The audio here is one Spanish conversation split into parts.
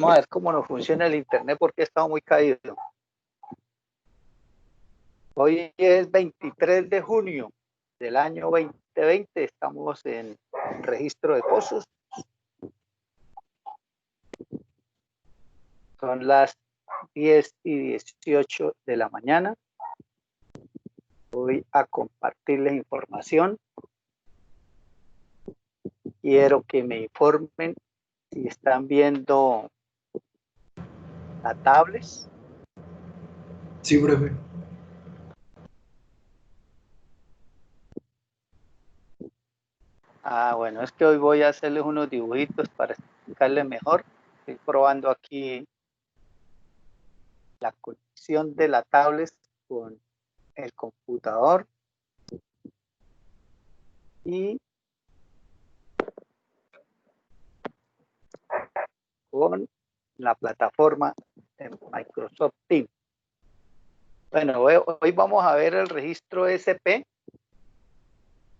Vamos a ver cómo nos funciona el internet porque he estado muy caído. Hoy es 23 de junio del año 2020. Estamos en registro de pozos. Son las 10:18 de la mañana. Voy a compartirles información. Quiero que me informen si están viendo la tablet. Sí, profe. Bueno, es que hoy voy a hacerles unos dibujitos para explicarles mejor. Estoy probando aquí la conexión de la tablet con el computador y con la plataforma de Microsoft Teams. Bueno, hoy vamos a ver el registro SP,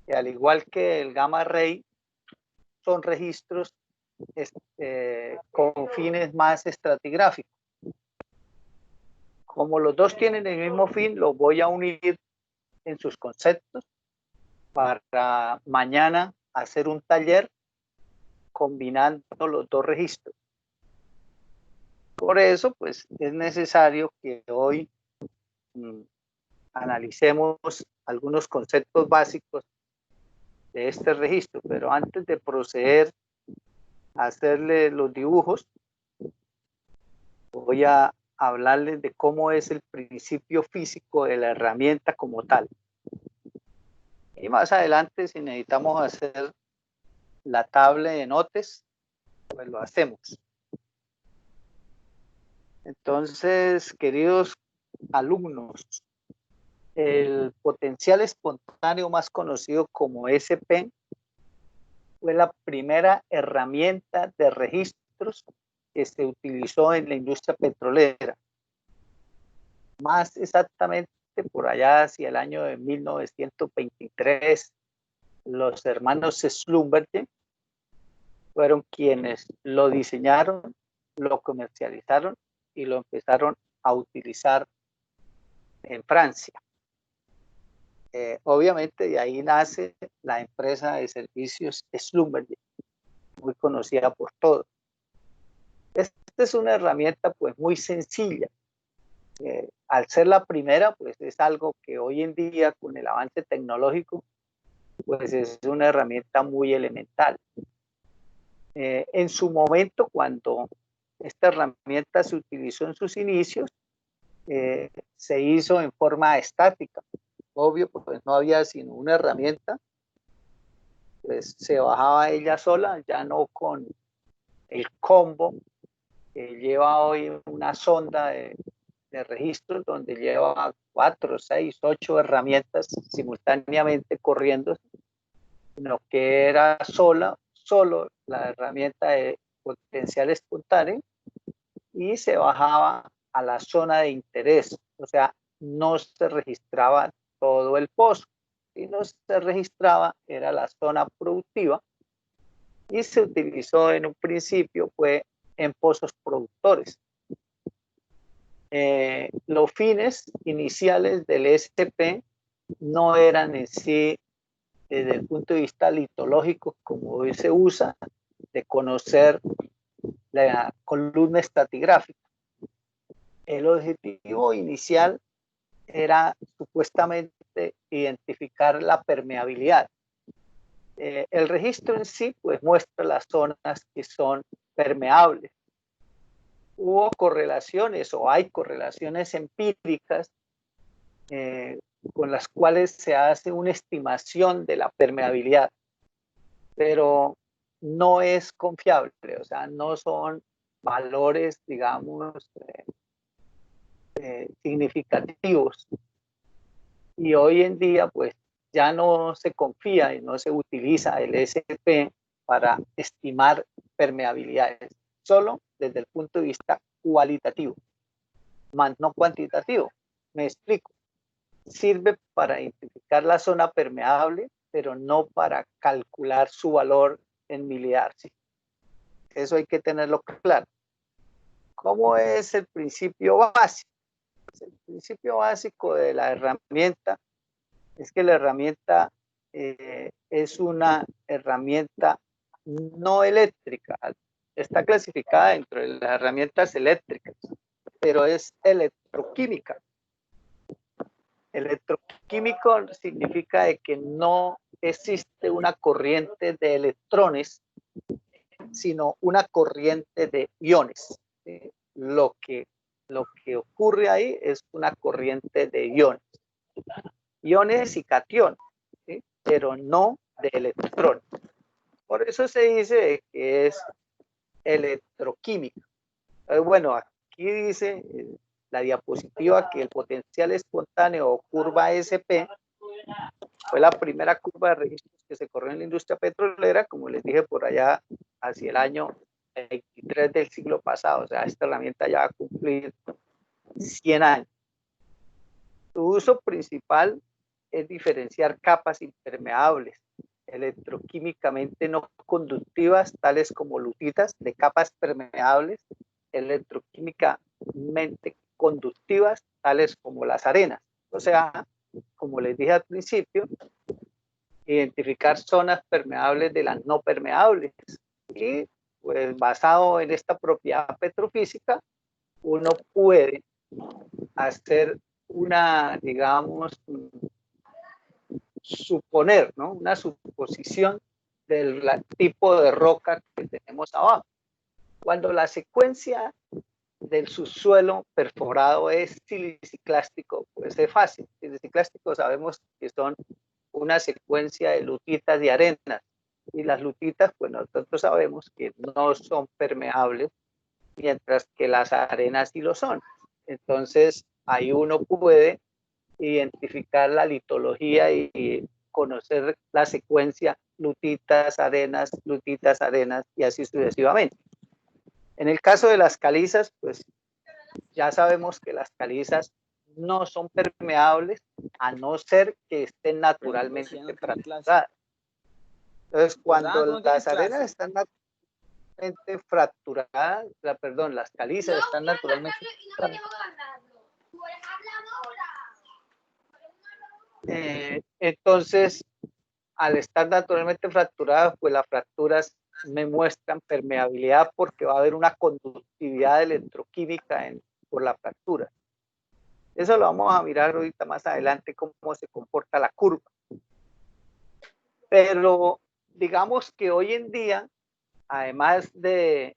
que al igual que el gamma ray, son registros con fines más estratigráficos. Como los dos tienen el mismo fin, los voy a unir en sus conceptos para mañana hacer un taller combinando los dos registros. Por eso, pues, es necesario que hoy analicemos algunos conceptos básicos de este registro, pero antes de proceder a hacerle los dibujos, voy a hablarles de cómo es el principio físico de la herramienta como tal. Y más adelante, si necesitamos hacer la tabla de notes, pues lo hacemos. Entonces, queridos alumnos, el potencial espontáneo más conocido como SP fue la primera herramienta de registros que se utilizó en la industria petrolera. Más exactamente por allá hacia el año de 1923, los hermanos Schlumberger fueron quienes lo diseñaron, lo comercializaron y lo empezaron a utilizar en Francia. Obviamente de ahí nace la empresa de servicios Schlumberger, muy conocida por todos. Esta es una herramienta pues muy sencilla. Al ser la primera, pues es algo que hoy en día con el avance tecnológico, pues es una herramienta muy elemental. En su momento, cuando esta herramienta se utilizó en sus inicios, se hizo en forma estática. Obvio, pues no había sino una herramienta, pues se bajaba ella sola, ya no con el combo que lleva hoy una sonda de registros donde lleva 4, 6, 8 herramientas simultáneamente corriendo, sino que era solo la herramienta de potencial espontáneo y se bajaba a la zona de interés, o sea, no se registraba todo el pozo, sino se registraba, era la zona productiva y se utilizó en un principio fue en pozos productores. Los fines iniciales del SP no eran en sí, desde el punto de vista litológico, como hoy se usa, de conocer la columna estratigráfica. El objetivo inicial era supuestamente identificar la permeabilidad. El registro en sí pues muestra las zonas que son permeables. Hubo correlaciones o hay correlaciones empíricas con las cuales se hace una estimación de la permeabilidad, pero no es confiable, o sea, no son valores, digamos, significativos. Y hoy en día, pues, ya no se confía y no se utiliza el SP para estimar permeabilidades, solo desde el punto de vista cualitativo, más no cuantitativo. Me explico. Sirve para identificar la zona permeable, pero no para calcular su valor en milidarcy. Eso hay que tenerlo claro. ¿Cómo es el principio básico? El principio básico de la herramienta es que la herramienta es una herramienta no eléctrica. Está clasificada dentro de las herramientas eléctricas, pero es electroquímica. Electroquímico significa de que no existe una corriente de electrones, sino una corriente de iones. Lo que ocurre ahí es una corriente de iones. Iones y cationes, ¿sí? Pero no de electrones. Por eso se dice que es electroquímica. Bueno, aquí dice la diapositiva que el potencial espontáneo o curva SP fue la primera curva de registros que se corrió en la industria petrolera, como les dije, por allá hacia el año 23 del siglo pasado. O sea, esta herramienta ya va a cumplir 100 años. Su uso principal es diferenciar capas impermeables electroquímicamente no conductivas, tales como lutitas, de capas permeables electroquímicamente conductivas, tales como las arenas. O sea, como les dije al principio, identificar zonas permeables de las no permeables. Y pues basado en esta propiedad petrofísica, uno puede hacer una, digamos, suponer, ¿no? Una suposición del tipo de roca que tenemos abajo. Cuando la secuencia del subsuelo perforado es siliciclástico, pues es fácil. Siliciclástico sabemos que son una secuencia de lutitas y arenas. Y las lutitas, pues nosotros sabemos que no son permeables, mientras que las arenas sí lo son. Entonces, ahí uno puede identificar la litología y conocer la secuencia lutitas, arenas, y así sucesivamente. En el caso de las calizas, pues ya sabemos que las calizas no son permeables a no ser que estén naturalmente fracturadas. Entonces, cuando las arenas están naturalmente fracturadas, las calizas están naturalmente fracturadas, entonces, al estar naturalmente fracturadas, pues las fracturas me muestran permeabilidad porque va a haber una conductividad electroquímica por la fractura. Eso lo vamos a mirar ahorita más adelante, cómo se comporta la curva. Pero digamos que hoy en día, además de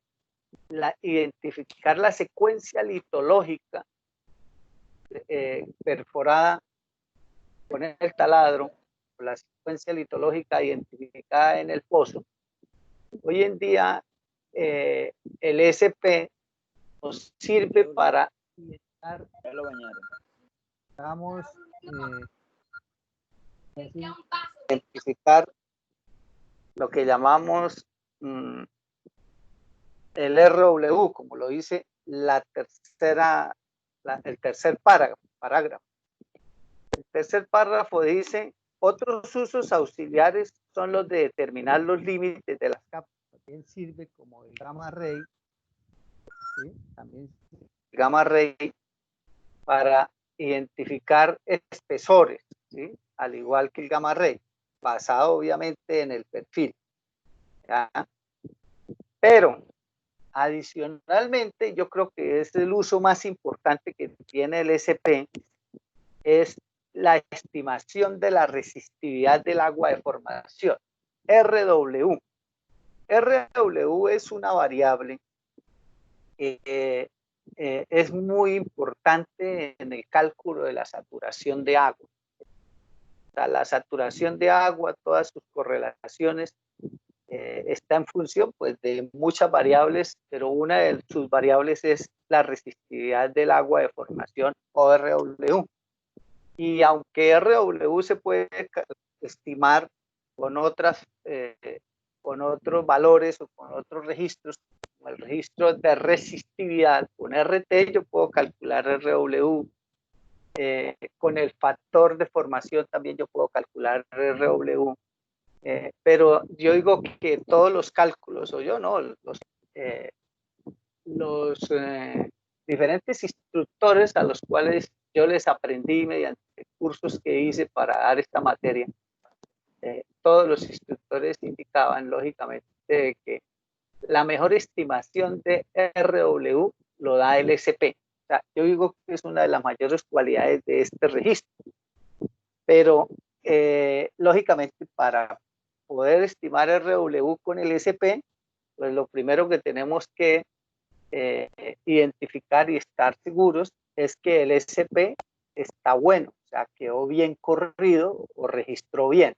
identificar la secuencia litológica perforada con el taladro, la secuencia litológica identificada en el pozo, hoy en día el SP nos sirve para identificar lo que llamamos el RW, como lo dice el tercer parágrafo. El tercer párrafo dice: otros usos auxiliares son los de determinar los límites de las capas. También sirve como el gamma ray, ¿sí? También el gamma ray para identificar espesores, ¿sí? Al igual que el gamma ray, basado obviamente en el perfil. ¿Ya? Pero adicionalmente, yo creo que es el uso más importante que tiene el SP, es la estimación de la resistividad del agua de formación, RW. RW es una variable que es muy importante en el cálculo de la saturación de agua. O sea, la saturación de agua, todas sus correlaciones, está en función pues, de muchas variables, pero una de sus variables es la resistividad del agua de formación, o RW. Y aunque RW se puede estimar con otros valores o con otros registros, como el registro de resistividad, con RT yo puedo calcular RW, con el factor de formación también yo puedo calcular RW, pero yo digo que todos los cálculos, o yo no, los diferentes instructores a los cuales yo les aprendí mediante cursos que hice para dar esta materia, todos los instructores indicaban lógicamente que la mejor estimación de RW lo da el SP. O sea, yo digo que es una de las mayores cualidades de este registro, pero lógicamente para poder estimar RW con el SP, pues lo primero que tenemos que identificar y estar seguros es que el SP está bueno, o sea, quedó bien corrido o registró bien.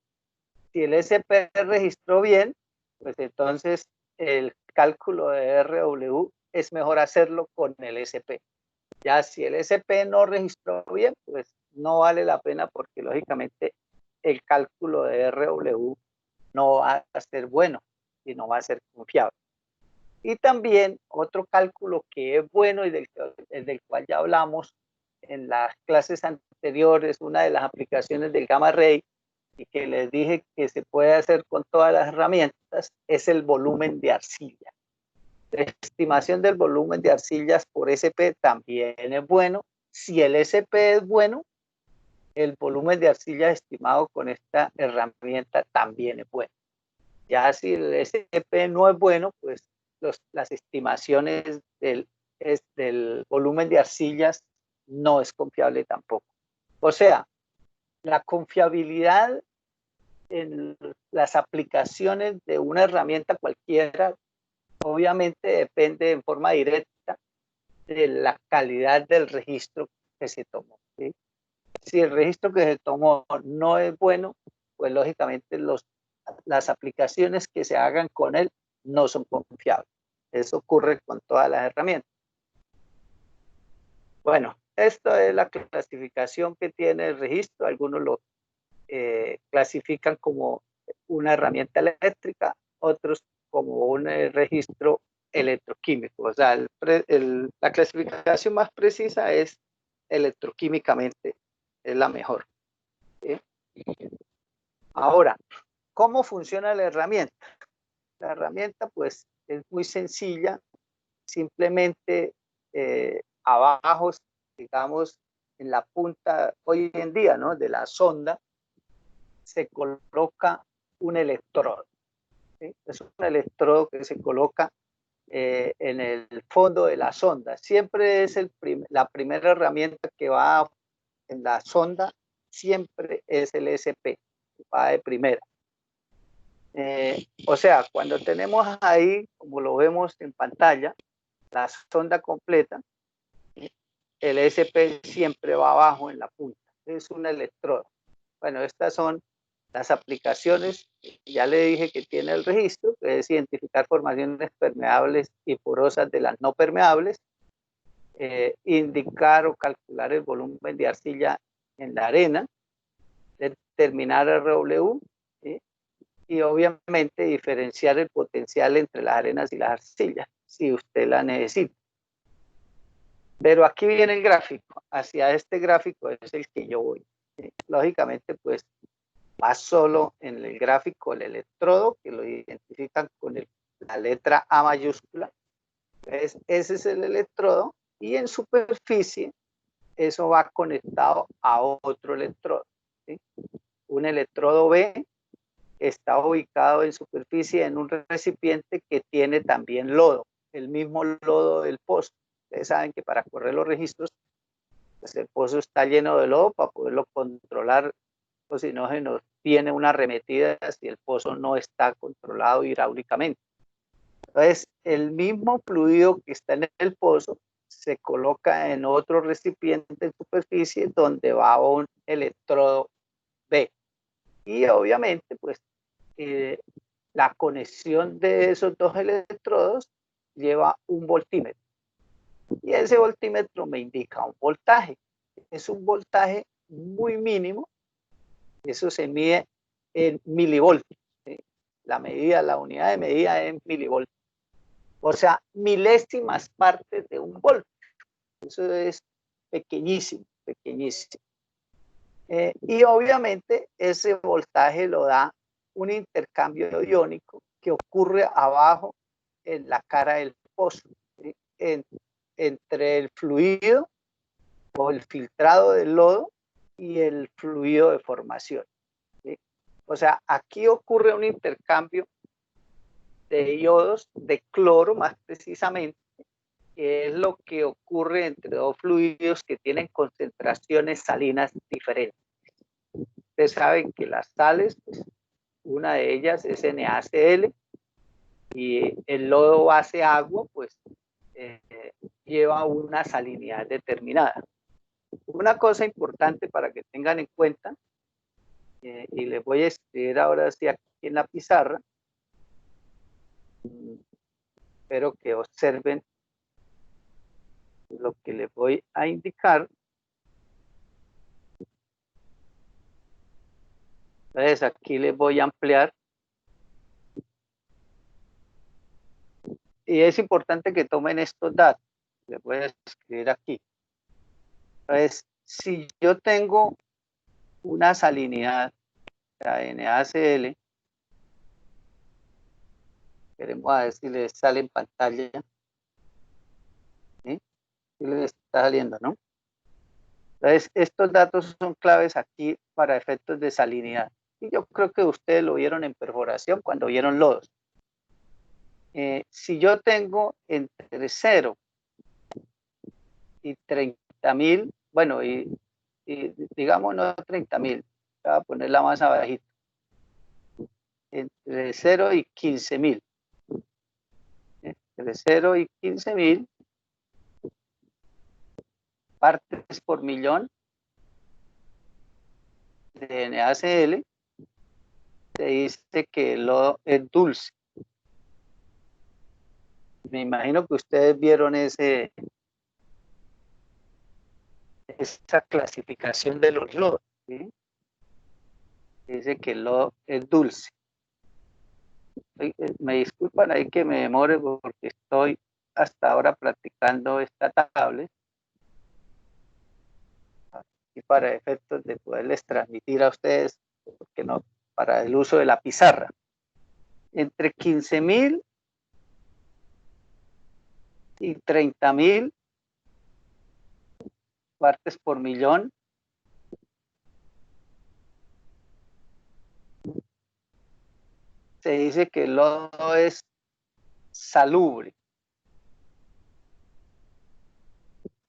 Si el SP registró bien, pues entonces el cálculo de RW es mejor hacerlo con el SP. Ya si el SP no registró bien, pues no vale la pena porque lógicamente el cálculo de RW no va a ser bueno y no va a ser confiable. Y también otro cálculo que es bueno y del cual ya hablamos en las clases anteriores, una de las aplicaciones del Gamma Ray, y que les dije que se puede hacer con todas las herramientas, es el volumen de arcilla. La estimación del volumen de arcillas por SP también es bueno. Si el SP es bueno, el volumen de arcillas estimado con esta herramienta también es bueno. Ya si el SP no es bueno, pues las estimaciones del volumen de arcillas no es confiable tampoco. O sea, la confiabilidad en las aplicaciones de una herramienta cualquiera, obviamente depende en forma directa de la calidad del registro que se tomó. ¿Sí? Si el registro que se tomó no es bueno, pues lógicamente las aplicaciones que se hagan con él no son confiables. Eso ocurre con todas las herramientas. Bueno, esto es la clasificación que tiene el registro. Algunos lo clasifican como una herramienta eléctrica, otros como un registro electroquímico. O sea, la clasificación más precisa es electroquímicamente, es la mejor. ¿Sí? Ahora, ¿cómo funciona la herramienta? La herramienta pues es muy sencilla, simplemente abajo, digamos, en la punta hoy en día, ¿no?, de la sonda, se coloca un electrodo. ¿Sí? Es un electrodo que se coloca en el fondo de la sonda. Siempre es la primera herramienta que va en la sonda, siempre es el SP, va de primera. O sea, cuando tenemos ahí, como lo vemos en pantalla, la sonda completa, el SP siempre va abajo en la punta. Es un electrodo. Bueno, estas son las aplicaciones. Ya le dije que tiene el registro, que es identificar formaciones permeables y porosas de las no permeables, indicar o calcular el volumen de arcilla en la arena, determinar el RW, ¿sí?, y obviamente diferenciar el potencial entre las arenas y las arcillas, si usted la necesita. Pero aquí viene el gráfico. Hacia este gráfico es el que yo voy. Lógicamente, pues va solo en el gráfico el electrodo, que lo identifican con la letra A mayúscula. Entonces, ese es el electrodo, y en superficie eso va conectado a otro electrodo. ¿Sí? Un electrodo B está ubicado en superficie en un recipiente que tiene también lodo, el mismo lodo del pozo. Ustedes saben que para correr los registros, pues el pozo está lleno de lodo para poderlo controlar, o si no se nos tiene una arremetida si el pozo no está controlado hidráulicamente. Entonces, el mismo fluido que está en el pozo se coloca en otro recipiente en superficie donde va un electrodo B. Y obviamente, pues, la conexión de esos dos electrodos lleva un voltímetro. Y ese voltímetro me indica un voltaje. Es un voltaje muy mínimo. Eso se mide en milivoltios. ¿Sí? La unidad de medida es en milivoltios. O sea, milésimas partes de un voltio. Eso es pequeñísimo, pequeñísimo. Y obviamente ese voltaje lo da un intercambio iónico que ocurre abajo en la cara del pozo. ¿Sí? entre el fluido o el filtrado del lodo y el fluido de formación, ¿sí? O sea, aquí ocurre un intercambio de iodos de cloro, más precisamente, que es lo que ocurre entre dos fluidos que tienen concentraciones salinas diferentes. Ustedes saben que las sales, pues, una de ellas es NaCl, y el lodo base agua, pues, lleva una salinidad determinada. Una cosa importante para que tengan en cuenta, y les voy a escribir ahora sí aquí en la pizarra, espero que observen lo que les voy a indicar. Entonces aquí les voy a ampliar. Y es importante que tomen estos datos. Les voy a escribir aquí. Entonces, si yo tengo una salinidad, la NaCl, queremos a ver si les sale en pantalla. ¿Sí? Si les está saliendo, ¿no? Entonces, estos datos son claves aquí para efectos de salinidad. Y yo creo que ustedes lo vieron en perforación cuando vieron lodos. Si yo tengo entre 0 y 30.000, bueno, y digamos no 30.000, voy a ponerla más abajito, entre 0 y 15.000. Entre 0 y 15.000 partes por millón de NaCl, se dice que el lodo es dulce. Me imagino que ustedes vieron esa clasificación de los lodos, ¿sí? Dice que el lodo es dulce. Me disculpan ahí que me demore porque estoy hasta ahora practicando esta tablet y para efectos de poderles transmitir a ustedes, porque no, para el uso de la pizarra. Entre 15.000 y 30.000 partes por millón se dice que el lodo es salubre.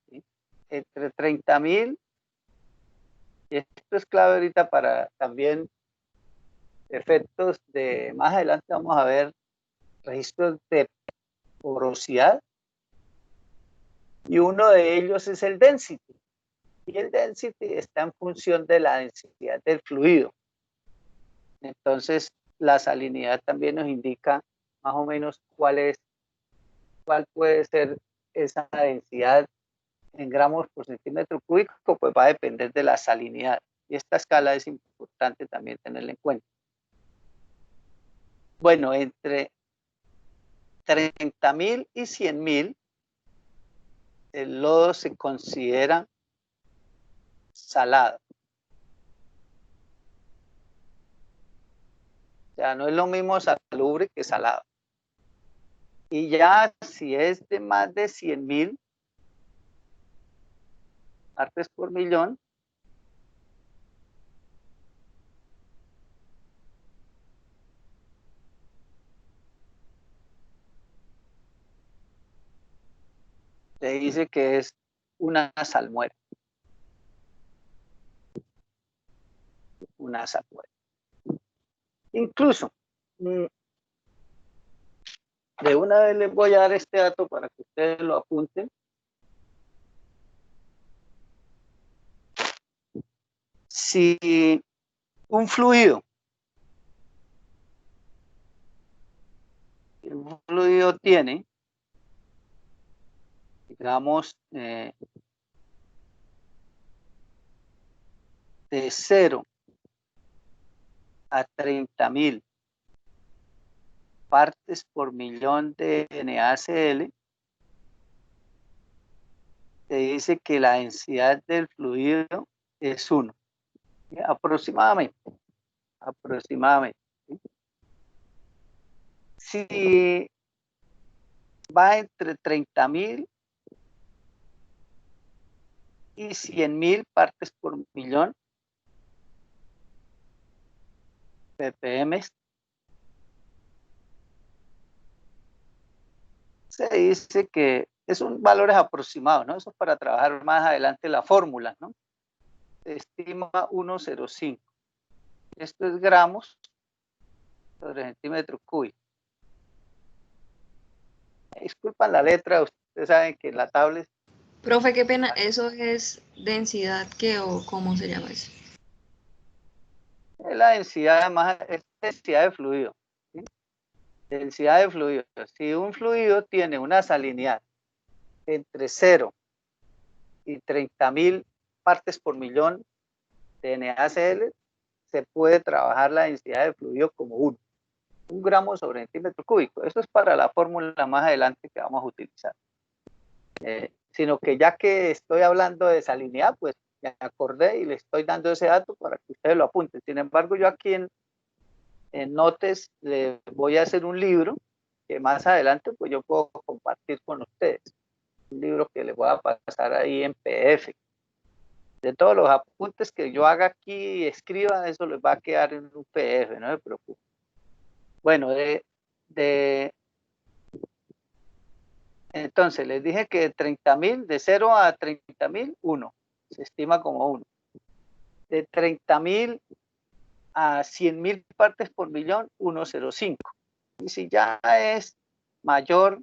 ¿Sí? Entre 30.000, y esto es clave ahorita para también efectos de, más adelante vamos a ver registros de porosidad, y uno de ellos es el density. Y el density está en función de la densidad del fluido. Entonces, la salinidad también nos indica más o menos cuál puede ser esa densidad en gramos por centímetro cúbico, pues va a depender de la salinidad. Y esta escala es importante también tenerla en cuenta. Bueno, entre 30.000 y 100.000, el lodo se considera salado. O sea, no es lo mismo salubre que salado. Y ya si es de más de 100.000 partes por millón, se dice que es una salmuera. Una salmuera. Incluso, de una vez les voy a dar este dato para que ustedes lo apunten. Si un fluido tiene, digamos, de 0 a 30.000 partes por millón de NaCl, se dice que la densidad del fluido es 1, aproximadamente. va entre 30.000 y 100.000 partes por millón ppm. Se dice que es un valores aproximados, ¿no? Eso es para trabajar más adelante la fórmula, ¿no? Se estima 1,05. Esto es gramos sobre centímetro cúbico. Disculpan la letra, ustedes saben que en la tablet. Profe, qué pena, ¿eso es densidad qué o cómo se llama eso? Es la densidad, más, es densidad de fluido, ¿sí? Densidad de fluido. Si un fluido tiene una salinidad entre 0 y 30.000 partes por millón de NaCl, se puede trabajar la densidad de fluido como 1 gramo sobre centímetro cúbico. Eso es para la fórmula más adelante que vamos a utilizar. Sino que ya que estoy hablando de salinidad, pues me acordé y le estoy dando ese dato para que ustedes lo apunten. Sin embargo, yo aquí en Notes le voy a hacer un libro que más adelante pues yo puedo compartir con ustedes. Un libro que les voy a pasar ahí en PDF. De todos los apuntes que yo haga aquí y escriba, eso les va a quedar en un PDF, no se preocupen. Bueno, entonces les dije que 30.000, de 0 a 30.000, 1. Se estima como 1. De 30.000 a 100.000 partes por millón, 1,05. Y si ya es mayor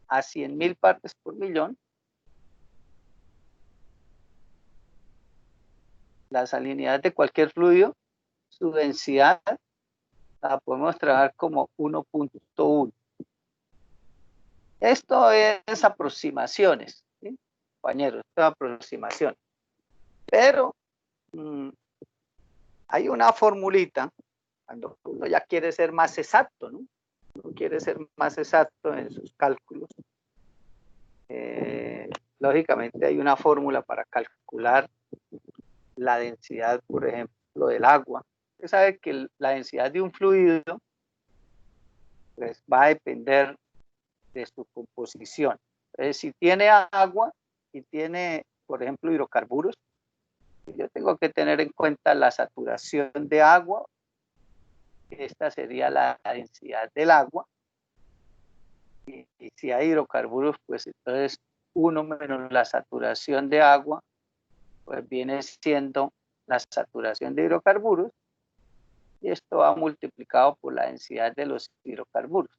a 100.000 partes por millón, la salinidad de cualquier fluido, su densidad la podemos trabajar como 1,1. Esto es aproximaciones, ¿sí? Compañeros, esto es aproximación. Pero hay una formulita cuando uno ya quiere ser más exacto, ¿no? Uno quiere ser más exacto en sus cálculos. Lógicamente hay una fórmula para calcular la densidad, por ejemplo, del agua. Usted sabe que la densidad de un fluido pues, va a depender de su composición. Entonces, si tiene agua y tiene, por ejemplo, hidrocarburos, yo tengo que tener en cuenta la saturación de agua. Esta sería la densidad del agua. Y si hay hidrocarburos, pues entonces 1 menos la saturación de agua, pues viene siendo la saturación de hidrocarburos. Y esto va multiplicado por la densidad de los hidrocarburos.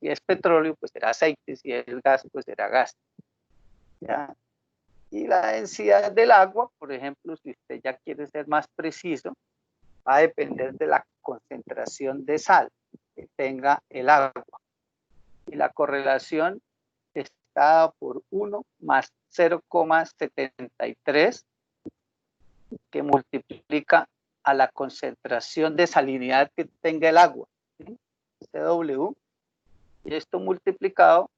Si es petróleo, pues será aceite. Si es gas, pues será gas. ¿Ya? Y la densidad del agua, por ejemplo, si usted ya quiere ser más preciso, va a depender de la concentración de sal que tenga el agua. Y la correlación está por 1 más 0,73, que multiplica a la concentración de salinidad que tenga el agua, ¿sí? CW, y esto multiplicado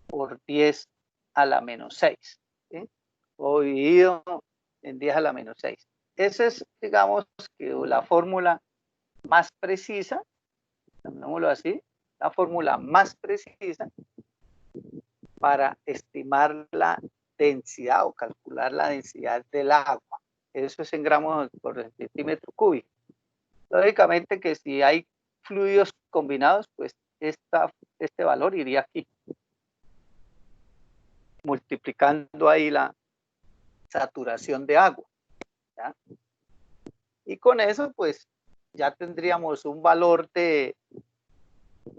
por 10 a la menos 6, ¿sí? O dividido en 10 a la menos 6. Esa es, digamos, que la fórmula más precisa, llamémoslo así, la fórmula más precisa para estimar la densidad o calcular la densidad del agua. Eso es en gramos por centímetro cúbico. Lógicamente que si hay fluidos combinados, pues este valor iría aquí, multiplicando ahí la saturación de agua, ¿ya? Y con eso, pues, ya tendríamos un valor de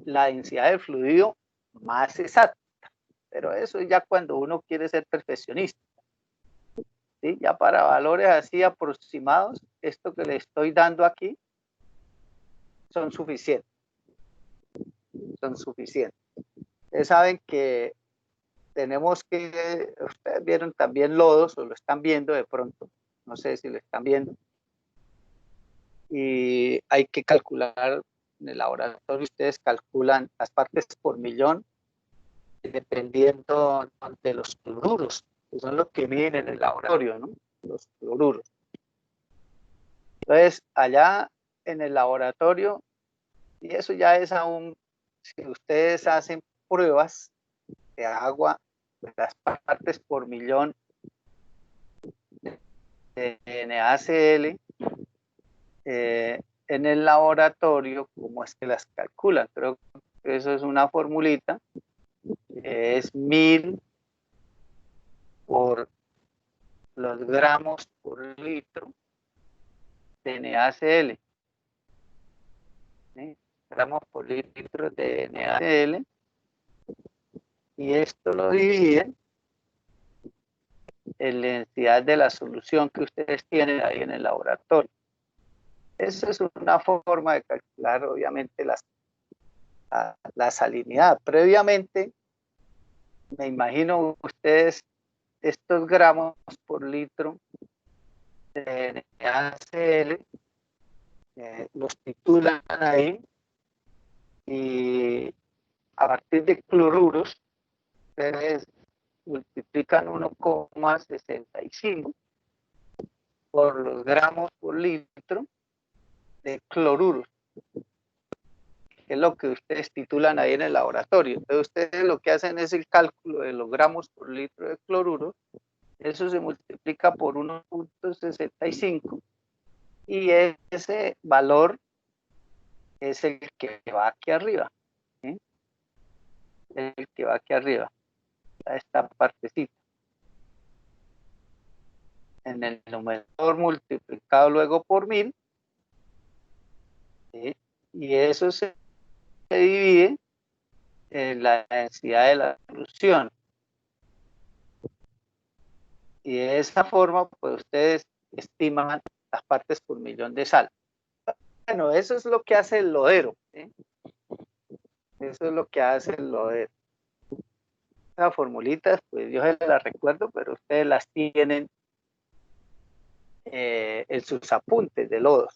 la densidad del fluido más exacta. Pero eso ya cuando uno quiere ser perfeccionista, ¿sí? Ya para valores así aproximados, esto que le estoy dando aquí, son suficientes. Son suficientes. Ustedes saben que tenemos que, ustedes vieron también lodos, o lo están viendo de pronto, no sé si lo están viendo, y hay que calcular en el laboratorio, ustedes calculan las partes por millón, dependiendo de los cloruros, que son los que miden en el laboratorio, ¿no? Los cloruros. Entonces, allá en el laboratorio, y eso ya es aún, si ustedes hacen pruebas de agua, de las partes por millón de NaCl en el laboratorio, ¿cómo es que las calculan? Creo que eso es una formulita, es 1000 por los gramos por litro de NaCl. ¿Sí? Gramos por litro de NaCl. Y esto lo dividen en la densidad de la solución que ustedes tienen ahí en el laboratorio. Esa es una forma de calcular, obviamente, la salinidad. Previamente, me imagino ustedes estos gramos por litro de NaCl los titulan ahí y a partir de cloruros ustedes multiplican 1,65 por los gramos por litro de cloruros, que es lo que ustedes titulan ahí en el laboratorio. Entonces ustedes lo que hacen es el cálculo de los gramos por litro de cloruro, eso se multiplica por 1,65 y ese valor es el que va aquí arriba, ¿sí? El que va aquí arriba, a esta partecita. En el numerador multiplicado luego por 1000, ¿sí? Y eso se divide en la densidad de la solución. Y de esa forma, pues ustedes estiman las partes por millón de sal. Bueno, eso es lo que hace el lodero, ¿sí? Eso es lo que hace el lodero. Esas formulitas, pues yo se las recuerdo, pero ustedes las tienen en sus apuntes de lodos.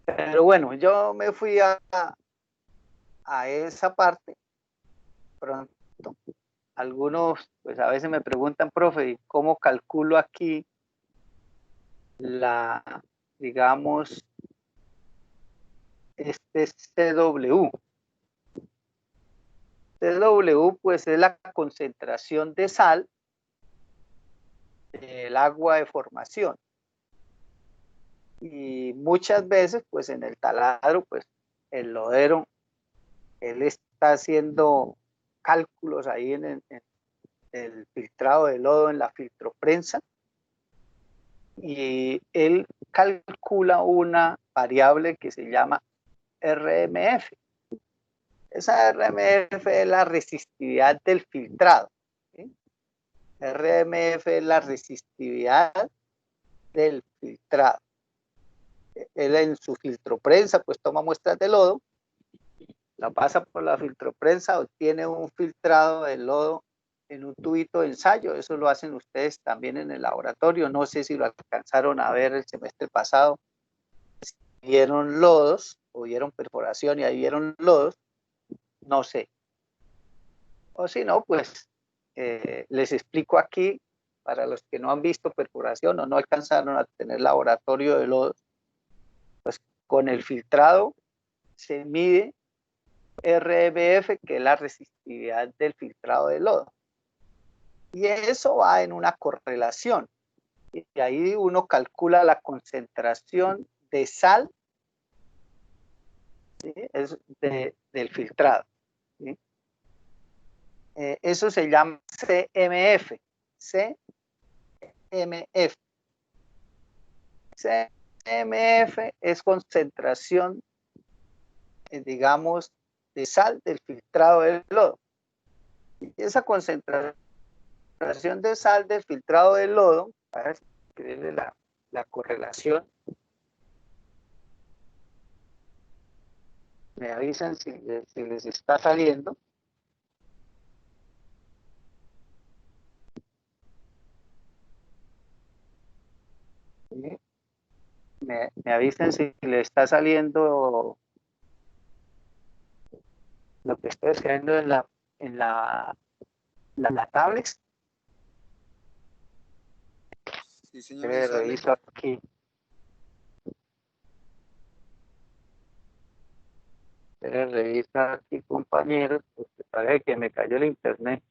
Pero bueno, yo me fui a esa parte pronto. Algunos, pues a veces me preguntan, profe, ¿cómo calculo aquí digamos, este CW? CW, pues es la concentración de sal del agua de formación. Y muchas veces, pues en el taladro, pues el lodero, él está haciendo cálculos ahí en el filtrado de lodo, en la filtroprensa, y él calcula una variable que se llama RMF. Esa RMF es la resistividad del filtrado, ¿sí? RMF es la resistividad del filtrado. Él en su filtroprensa pues toma muestras de lodo, la pasa por la filtroprensa, obtiene un filtrado de lodo en un tubito de ensayo. Eso lo hacen ustedes también en el laboratorio. No sé si lo alcanzaron a ver el semestre pasado. Si vieron lodos o vieron perforación y ahí vieron lodos, no sé. O si no, pues les explico aquí, para los que no han visto perforación o no alcanzaron a tener laboratorio de lodos, pues con el filtrado se mide RMF, que es la resistividad del filtrado de lodo. Y eso va en una correlación. Y ahí uno calcula la concentración de sal, ¿sí? Del filtrado, ¿sí? Eso se llama CMF. CMF. CMF es concentración, digamos, de sal del filtrado del lodo. Y esa concentración de sal del filtrado del lodo, para escribirle la correlación, me avisan si les está saliendo. ¿Sí? Me avisan si le está saliendo lo que estoy escribiendo en la tablet. Sí, señor, me sale. Reviso aquí. Revisa aquí, compañeros, porque parece que me cayó el internet.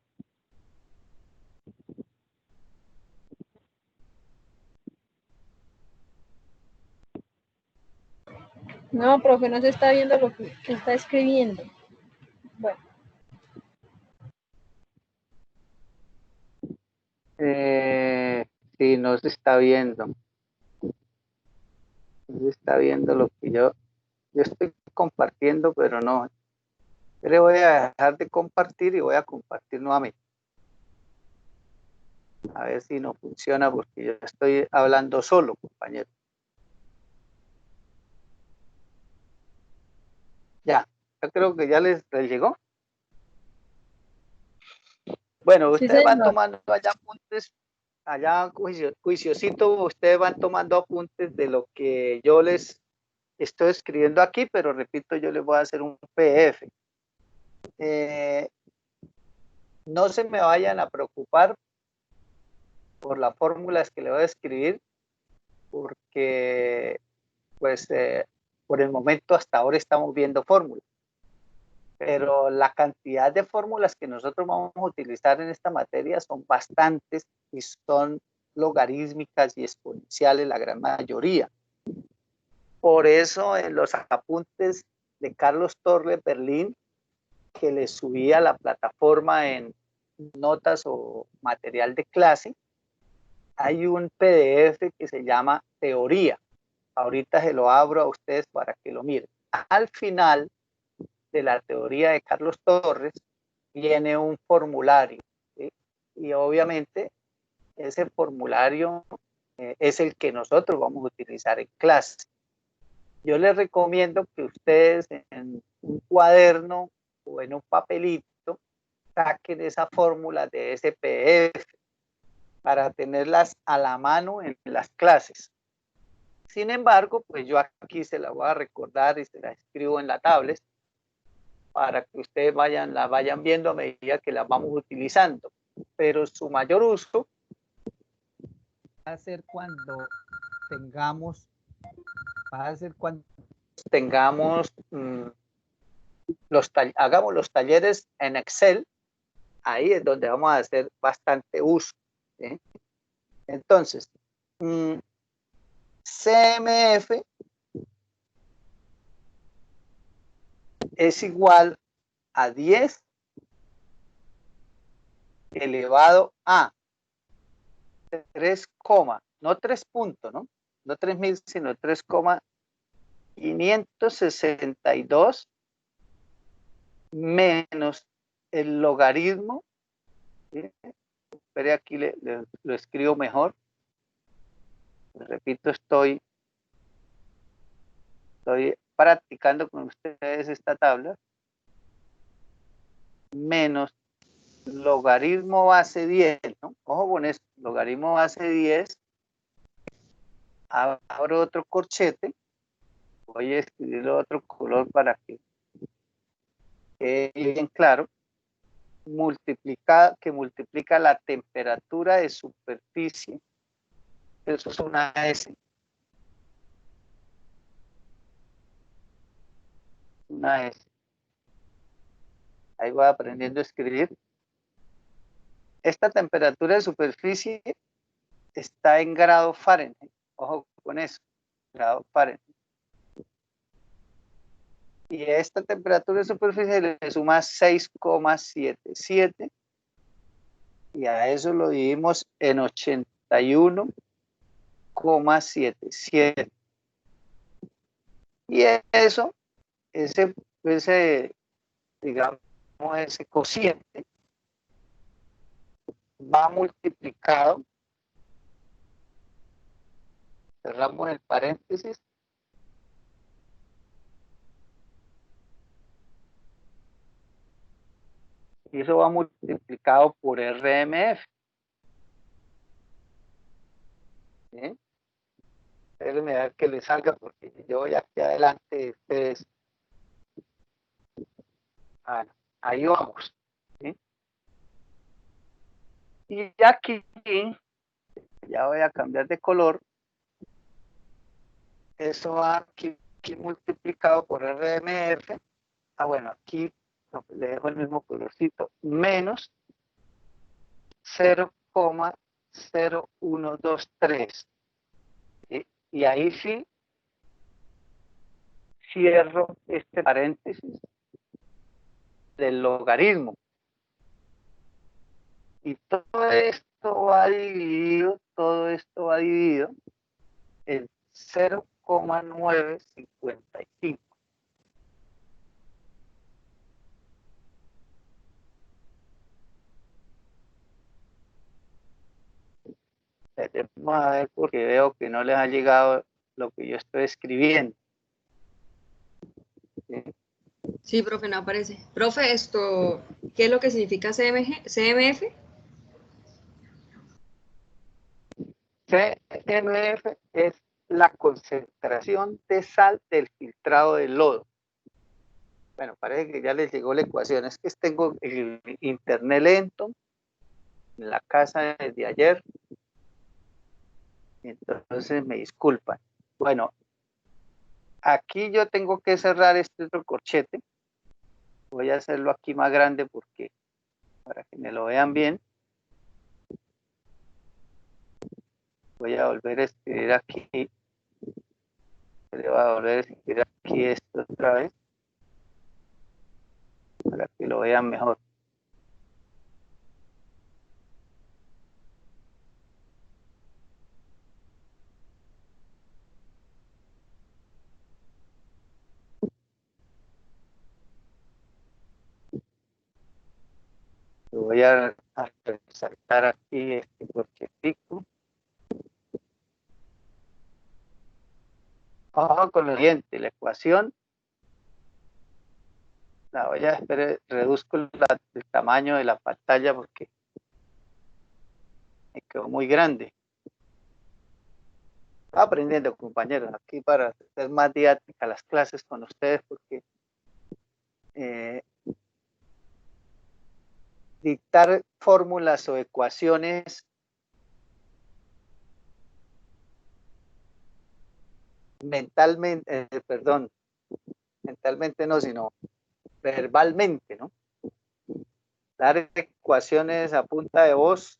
No, profe, no se está viendo lo que está escribiendo. Bueno. Sí, no se está viendo. No se está viendo lo que yo estoy compartiendo, pero no. Yo le voy a dejar de compartir y voy a compartir nuevamente. A ver si no funciona porque yo estoy hablando solo, compañero. Ya, yo creo que ya les llegó. Bueno, Sí, ustedes van señor. tomando allá apuntes, allá juiciosito, ustedes van tomando apuntes de lo que yo les estoy escribiendo aquí, pero repito, yo les voy a hacer un PDF. No se me vayan a preocupar por las fórmulas que le voy a escribir, porque pues por el momento hasta ahora estamos viendo fórmulas, pero la cantidad de fórmulas que nosotros vamos a utilizar en esta materia son bastantes y son logarítmicas y exponenciales la gran mayoría. Por eso en los apuntes de Carlos Torres Berlín, que le subí a la plataforma en notas o material de clase, hay un PDF que se llama Teoría. Ahorita se lo abro a ustedes para que lo miren. Al final de la teoría de Carlos Torres viene un formulario, ¿sí? Y obviamente ese formulario es el que nosotros vamos a utilizar en clase. Yo les recomiendo que ustedes en un cuaderno o en un papelito saquen esa fórmula de ese PDF para tenerlas a la mano en las clases. Sin embargo, pues yo aquí se la voy a recordar y se la escribo en la tablet para que ustedes la vayan viendo a medida que la vamos utilizando. Pero su mayor uso va a ser cuando tengamos, hagamos los talleres en Excel. Ahí es donde vamos a hacer bastante uso, ¿sí? Entonces, CMF es igual a 10 elevado a 3, no 3 puntos, ¿no? No 3000, sino 3,562 menos el logaritmo. ¿Sí? Espere, aquí lo escribo mejor. Repito, estoy practicando con ustedes esta tabla. Menos logaritmo base 10, ¿no? Ojo con esto, logaritmo base 10. Abro otro corchete. Voy a escribirlo otro color para que quede bien claro. Que multiplica la temperatura de superficie. Eso es una S. Una S. Ahí voy aprendiendo a escribir. Esta temperatura de superficie está en grado Fahrenheit. Ojo con eso, grado Fahrenheit. Y a esta temperatura de superficie le suma 6,77 y a eso lo dividimos en 81,77. Y eso, digamos, ese cociente va multiplicado, cerramos el paréntesis, y eso va multiplicado por RMF. ¿Sí? Déjenme ver que le salga porque yo voy aquí adelante de ustedes. Ahí vamos. ¿Sí? Y aquí, ya voy a cambiar de color. Eso va aquí multiplicado por RMF. bueno, aquí le dejo el mismo colorcito, menos 0,0123. ¿Sí? Y ahí sí cierro este paréntesis del logaritmo. Y todo esto va dividido en 0,955. Vamos a ver porque veo que no les ha llegado lo que yo estoy escribiendo. ¿Sí? Sí, profe, no aparece. Profe, esto, ¿qué es lo que significa CMF? CMF es la concentración de sal del filtrado del lodo. Bueno, parece que ya les llegó la ecuación. Es que tengo el internet lento en la casa desde ayer. Entonces me disculpan. Bueno, aquí yo tengo que cerrar este otro corchete. Voy a hacerlo aquí más grande porque para que me lo vean bien. Voy a volver a escribir aquí. Le voy a volver a escribir aquí esto otra vez para que lo vean mejor. Voy a resaltar aquí este corchetico. Ojo con lo siguiente, la ecuación, la voy a esperar, reduzco el tamaño de la pantalla porque me quedó muy grande. Estoy aprendiendo, compañeros, aquí para hacer más didáctica las clases con ustedes porque dictar fórmulas o ecuaciones mentalmente no, sino verbalmente, ¿no? Dar ecuaciones a punta de voz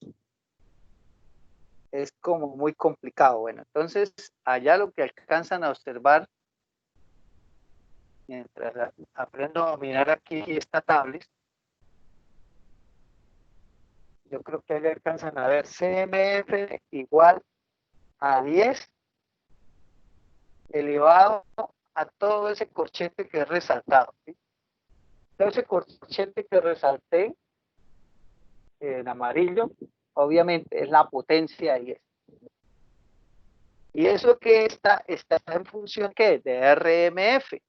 es como muy complicado. Bueno, entonces allá lo que alcanzan a observar mientras aprendo a mirar aquí esta tablet, yo creo que allá alcanzan a ver CMF igual a 10 elevado a todo ese corchete que he resaltado, ¿sí? Todo ese corchete que resalté en amarillo, obviamente es la potencia 10. Y eso que está en función ¿qué? De RMF,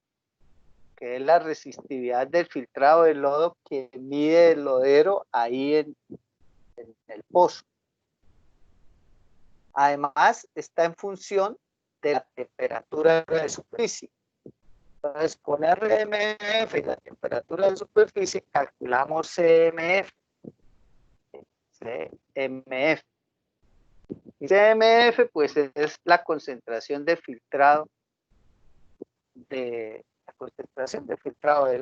que es la resistividad del filtrado del lodo que mide el lodero ahí en el pozo. Además, está en función de la temperatura de superficie. Entonces, con RMF y la temperatura de superficie calculamos CMF. CMF. Y CMF, pues, es la concentración de filtrado del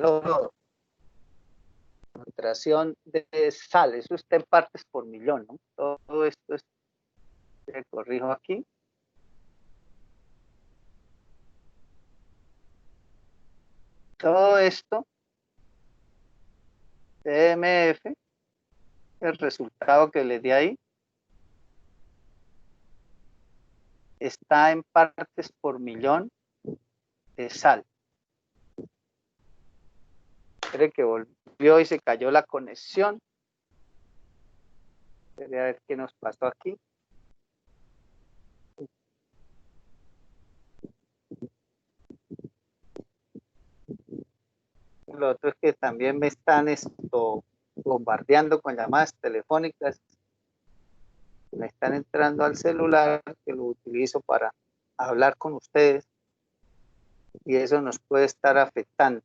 lodo. Concentración de sal, eso está en partes por millón, ¿no? Todo esto es, corrijo aquí. Todo esto, CMF, el resultado que les di ahí, está en partes por millón de sal. Espere que volvió y se cayó la conexión. Espere a ver qué nos pasó aquí. Lo otro es que también me están bombardeando con llamadas telefónicas. Me están entrando al celular que lo utilizo para hablar con ustedes y eso nos puede estar afectando.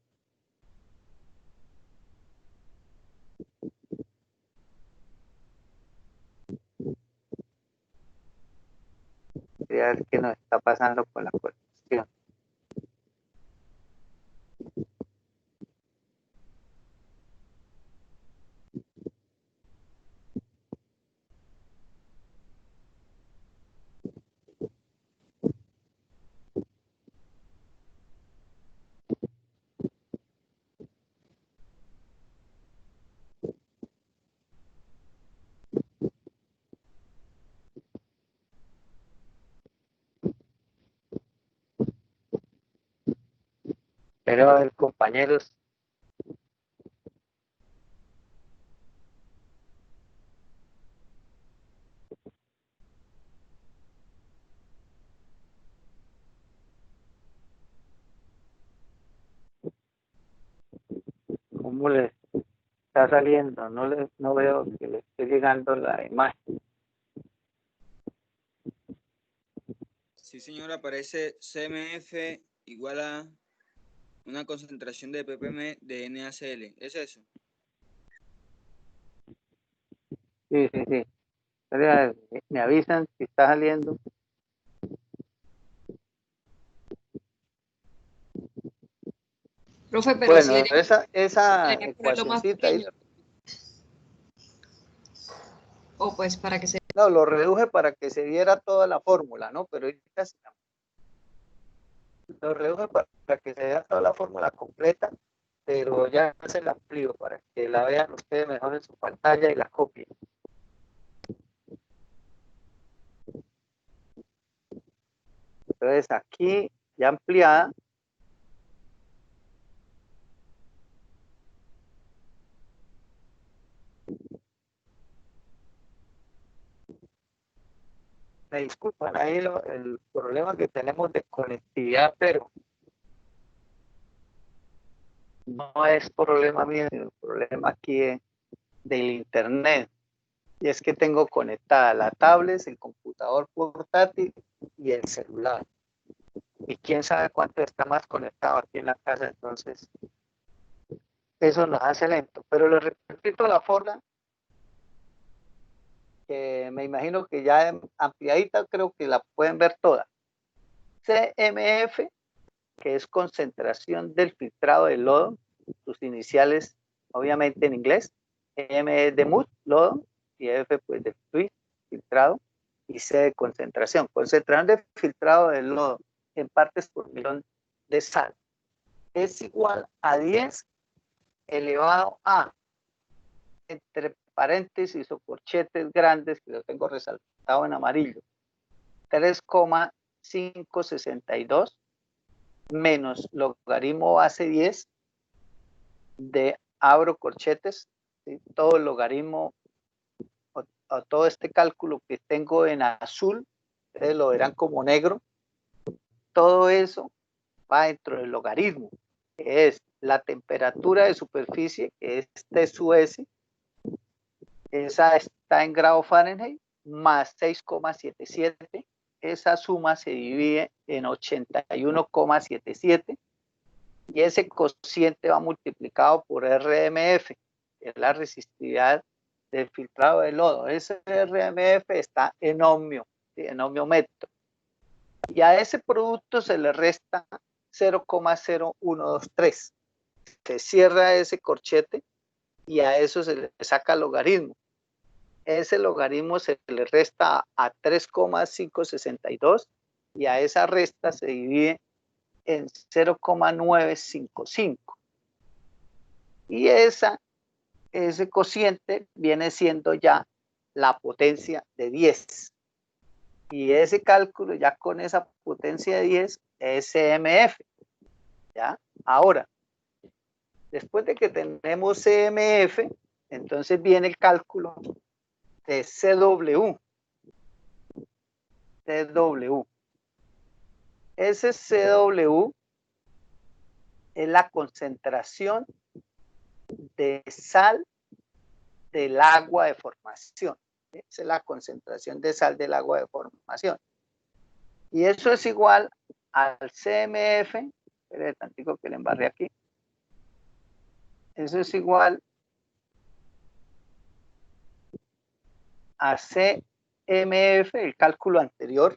Voy a ver qué nos está pasando con la conexión. Pero a ver, compañeros, ¿cómo les está saliendo? No veo que le esté llegando la imagen. Sí, señor, aparece CMF igual a una concentración de ppm de NaCl. ¿Es eso? Sí, sí, sí. Espera, me avisan si está saliendo. Profe, pero si Bueno, esa debería ponerlo más ecuacioncita ahí, pequeño. O pues para que se... no, lo reduje para que se viera toda la fórmula, ¿no? Pero ahorita lo reduje para que se vea toda la fórmula completa, pero ya se la amplío para que la vean ustedes mejor en su pantalla y la copien. Entonces aquí ya ampliada, me disculpan ahí el problema que tenemos de conectividad, pero no es problema mío, sino el problema aquí del internet. Y es que tengo conectada la tablet, el computador portátil y el celular. Y quién sabe cuánto está más conectado aquí en la casa, entonces eso nos hace lento. Pero les repito la fórmula, que me imagino que ya ampliadita creo que la pueden ver toda. CMF, que es concentración del filtrado de lodo, sus iniciales obviamente en inglés, M es de mud, lodo, y F pues de fluid, filtrado, y C de concentración. Concentración de filtrado de lodo en partes por millón de sal es igual a 10 elevado a, entre paréntesis o corchetes grandes, que lo tengo resaltado en amarillo, 3,562 menos logaritmo base 10 de abro corchetes, ¿sí? Todo el logaritmo o todo este cálculo que tengo en azul, ustedes lo verán como negro, todo eso va dentro del logaritmo, que es la temperatura de superficie, que es T sub S, esa está en grado Fahrenheit, más 6,77, esa suma se divide en 81,77 y ese cociente va multiplicado por RMF, que es la resistividad del filtrado de lodo. Ese RMF está en ohmio, ¿sí? En ohmiometro. Y a ese producto se le resta 0,0123. Se cierra ese corchete y a eso se le saca logaritmo. Ese logaritmo se le resta a 3,562 y a esa resta se divide en 0,955. Y ese cociente viene siendo ya la potencia de 10. Y ese cálculo ya con esa potencia de 10 es CMF. ¿Ya? Ahora, después de que tenemos CMF, entonces viene el cálculo de CW. CW. Ese CW es la concentración de sal del agua de formación. Esa es la concentración de sal del agua de formación. Y eso es igual al CMF, espere tantico que le embarré aquí. Eso es igual a CMF, el cálculo anterior,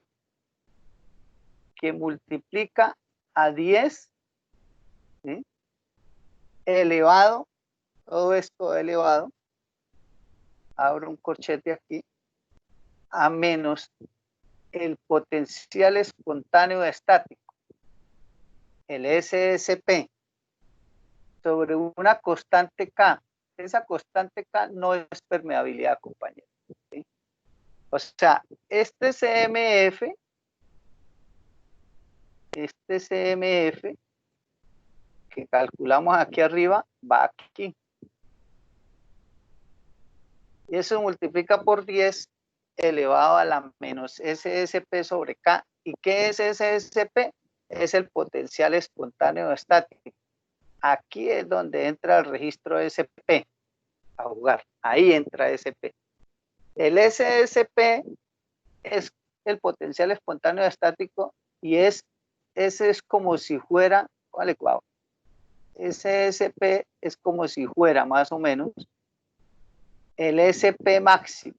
que multiplica a 10, ¿sí? Elevado, todo esto elevado, abro un corchete aquí, a menos el potencial espontáneo estático, el SSP, sobre una constante K. Esa constante K no es permeabilidad, compañero, ¿sí? O sea, este CMF que calculamos aquí arriba va aquí. Y eso multiplica por 10 elevado a la menos SSP sobre K. ¿Y qué es SSP? Es el potencial espontáneo estático. Aquí es donde entra el registro SP a jugar. Ahí entra SP. El SSP es el potencial espontáneo estático y ese es como si fuera, vale, wow. SSP es como si fuera más o menos el SP máximo.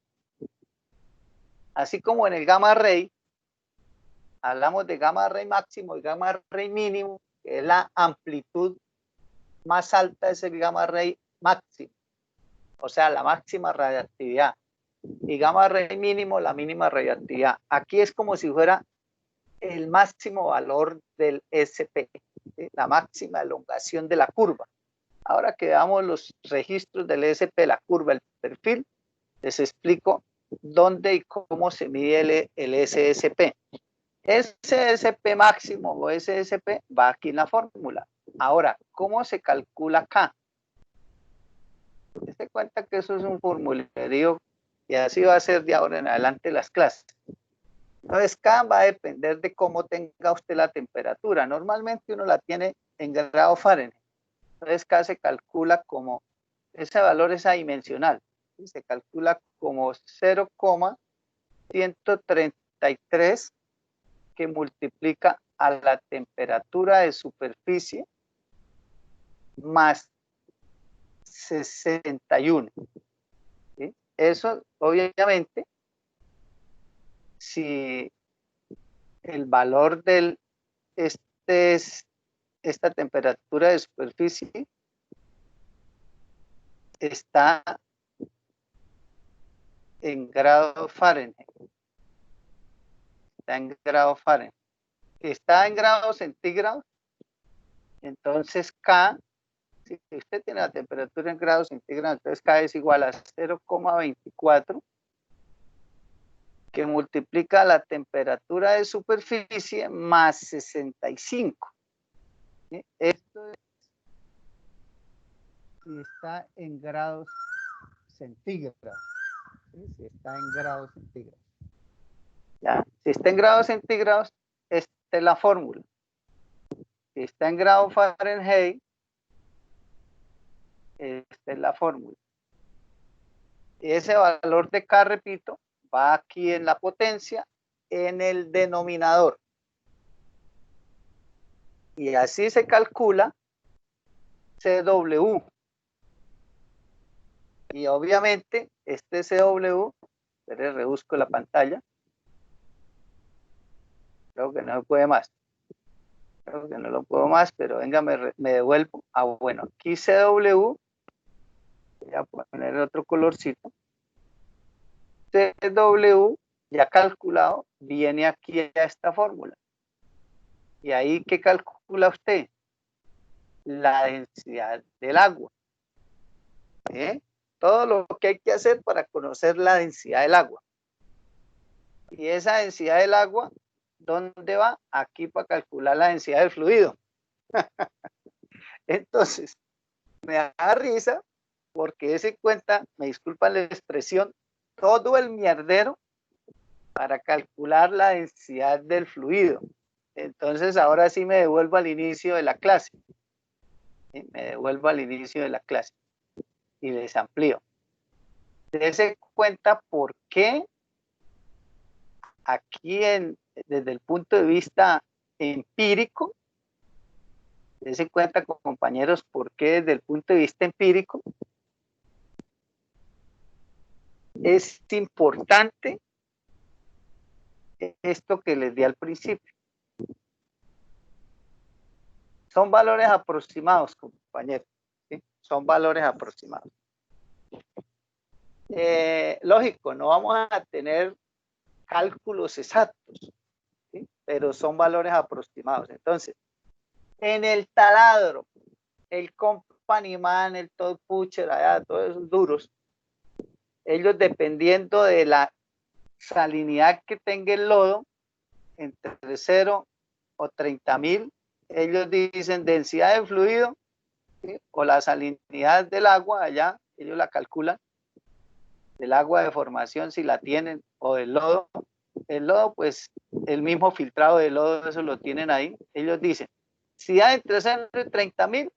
Así como en el gamma ray, hablamos de gamma ray máximo y gamma ray mínimo, que es la amplitud más alta, es el gamma ray máximo, o sea, la máxima radiactividad. Y gamma ray mínimo, la mínima radiactividad. Aquí es como si fuera el máximo valor del SP, ¿sí? La máxima elongación de la curva. Ahora que veamos los registros del SP, la curva, el perfil, les explico dónde y cómo se mide el SSP. SSP máximo o SSP va aquí en la fórmula. Ahora, ¿cómo se calcula acá? Se cuenta que eso es un formulario y así va a ser de ahora en adelante las clases. Entonces, K va a depender de cómo tenga usted la temperatura. Normalmente uno la tiene en grado Fahrenheit. Entonces, K se calcula como, ese valor es adimensional. ¿Sí? Se calcula como 0,133 que multiplica a la temperatura de superficie más 61. ¿Sí? Eso, obviamente, si el valor del esta temperatura de superficie está en grado Fahrenheit. Está en grado Fahrenheit. Está en grados centígrados, entonces K, si usted tiene la temperatura en grados centígrados, entonces K es igual a 0,24 que multiplica la temperatura de superficie más 65. ¿Sí? Esto es, si está en grados centígrados. ¿Sí? Si está en grados centígrados. ¿Ya? Si está en grados centígrados, esta es la fórmula. Si está en grados Fahrenheit, esta es la fórmula. Y ese valor de K, repito, va aquí en la potencia, en el denominador. Y así se calcula CW. Y obviamente este CW, le reduzco la pantalla. Creo que no se puede más. Creo que no lo puedo más, pero venga, me devuelvo. Ah, bueno, aquí CW, voy a poner otro colorcito. CW, ya calculado, viene aquí a esta fórmula. Y ahí, ¿qué calcula usted? La densidad del agua. Todo lo que hay que hacer para conocer la densidad del agua. Y esa densidad del agua, ¿dónde va? Aquí para calcular la densidad del fluido. Entonces, me da risa porque se cuenta, me disculpan la expresión, todo el mierdero para calcular la densidad del fluido. Entonces, ahora sí me devuelvo al inicio de la clase. ¿Sí? Me devuelvo al inicio de la clase y les amplío. Dese cuenta por qué aquí desde el punto de vista empírico, dense cuenta, compañeros, porque desde el punto de vista empírico es importante esto que les di al principio. Son valores aproximados, compañeros, ¿sí? Son valores aproximados. Lógico, no vamos a tener cálculos exactos, ¿sí? Pero son valores aproximados. Entonces, en el taladro, el company man, el Todd Butcher, allá, todos esos duros, ellos dependiendo de la salinidad que tenga el lodo, entre 0 o 30.000, ellos dicen densidad de fluido, ¿sí? O la salinidad del agua, allá ellos la calculan, del agua de formación si la tienen, o del lodo. El lodo, pues el mismo filtrado del lodo, eso lo tienen ahí. Ellos dicen, si hay entre 0 y 30.000,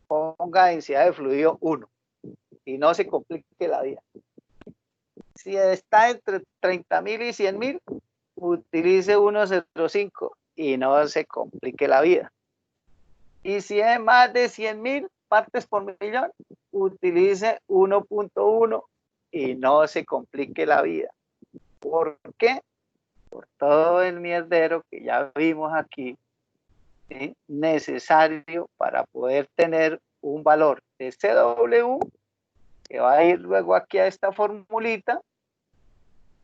ponga densidad de fluido 1 y no se complique la vida. Si está entre 30.000 y 100.000, utilice 1,05 y no se complique la vida. Y si es más de 100.000 partes por millón, utilice 1.1 y no se complique la vida. ¿Por qué? Por todo el mierdero que ya vimos aquí, ¿sí? Necesario para poder tener un valor de CW, que va a ir luego aquí a esta formulita,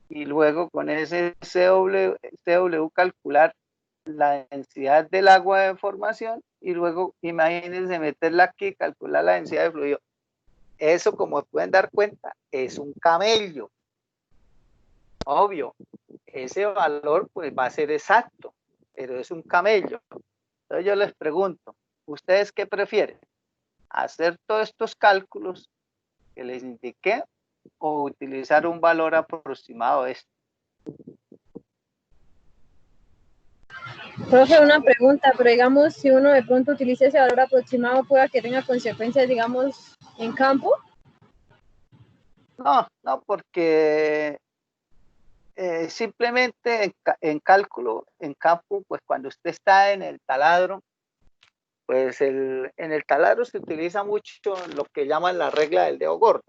y luego con ese CW calcular la densidad del agua de formación, y luego imagínense meterla aquí, calcular la densidad de fluido. Eso, como pueden dar cuenta, es un camello. Obvio, ese valor pues va a ser exacto, pero es un camello. Entonces yo les pregunto, ¿ustedes qué prefieren? ¿Hacer todos estos cálculos que les indiqué o utilizar un valor aproximado de esto? Profe, una pregunta, pero digamos, si uno de pronto utiliza ese valor aproximado, pueda que tenga consecuencias, digamos, en campo. No, porque simplemente en cálculo, en campo, pues cuando usted está en el taladro, pues en el taladro se utiliza mucho lo que llaman la regla del dedo gordo,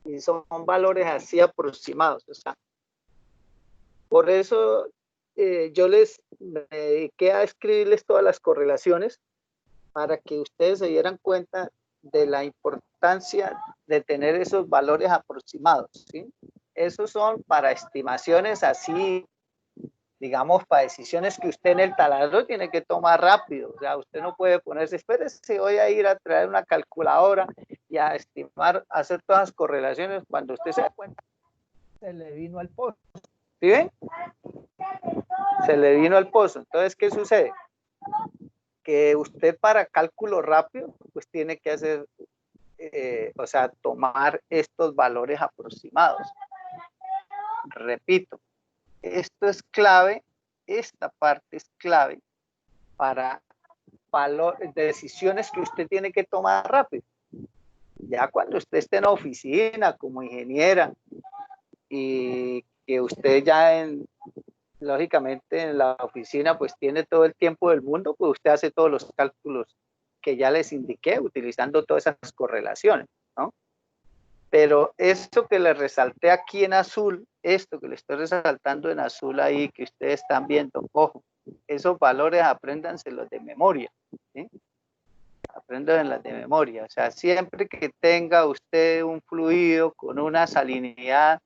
y son valores así aproximados. O sea, por eso yo me dediqué a escribirles todas las correlaciones para que ustedes se dieran cuenta de la importancia de tener esos valores aproximados, ¿sí? Esos son para estimaciones así, digamos, para decisiones que usted en el taladro tiene que tomar rápido. O sea, usted no puede ponerse, espérese, voy a ir a traer una calculadora y a estimar, hacer todas las correlaciones. Cuando usted se da cuenta, se le vino al pozo. ¿Sí ven? Se le vino al pozo. Entonces, ¿qué sucede? Que usted para cálculo rápido, pues tiene que hacer, o sea, tomar estos valores aproximados. Repito, esto es clave, esta parte es clave para decisiones que usted tiene que tomar rápido. Ya cuando usted esté en la oficina como ingeniera y que usted ya lógicamente en la oficina pues tiene todo el tiempo del mundo, pues usted hace todos los cálculos que ya les indiqué utilizando todas esas correlaciones, ¿no? Pero esto que le resalté aquí en azul, esto que le estoy resaltando en azul ahí que ustedes están viendo, ojo, esos valores apréndanselos de memoria, ¿sí? Apréndanlos de memoria. O sea, siempre que tenga usted un fluido con una salinidad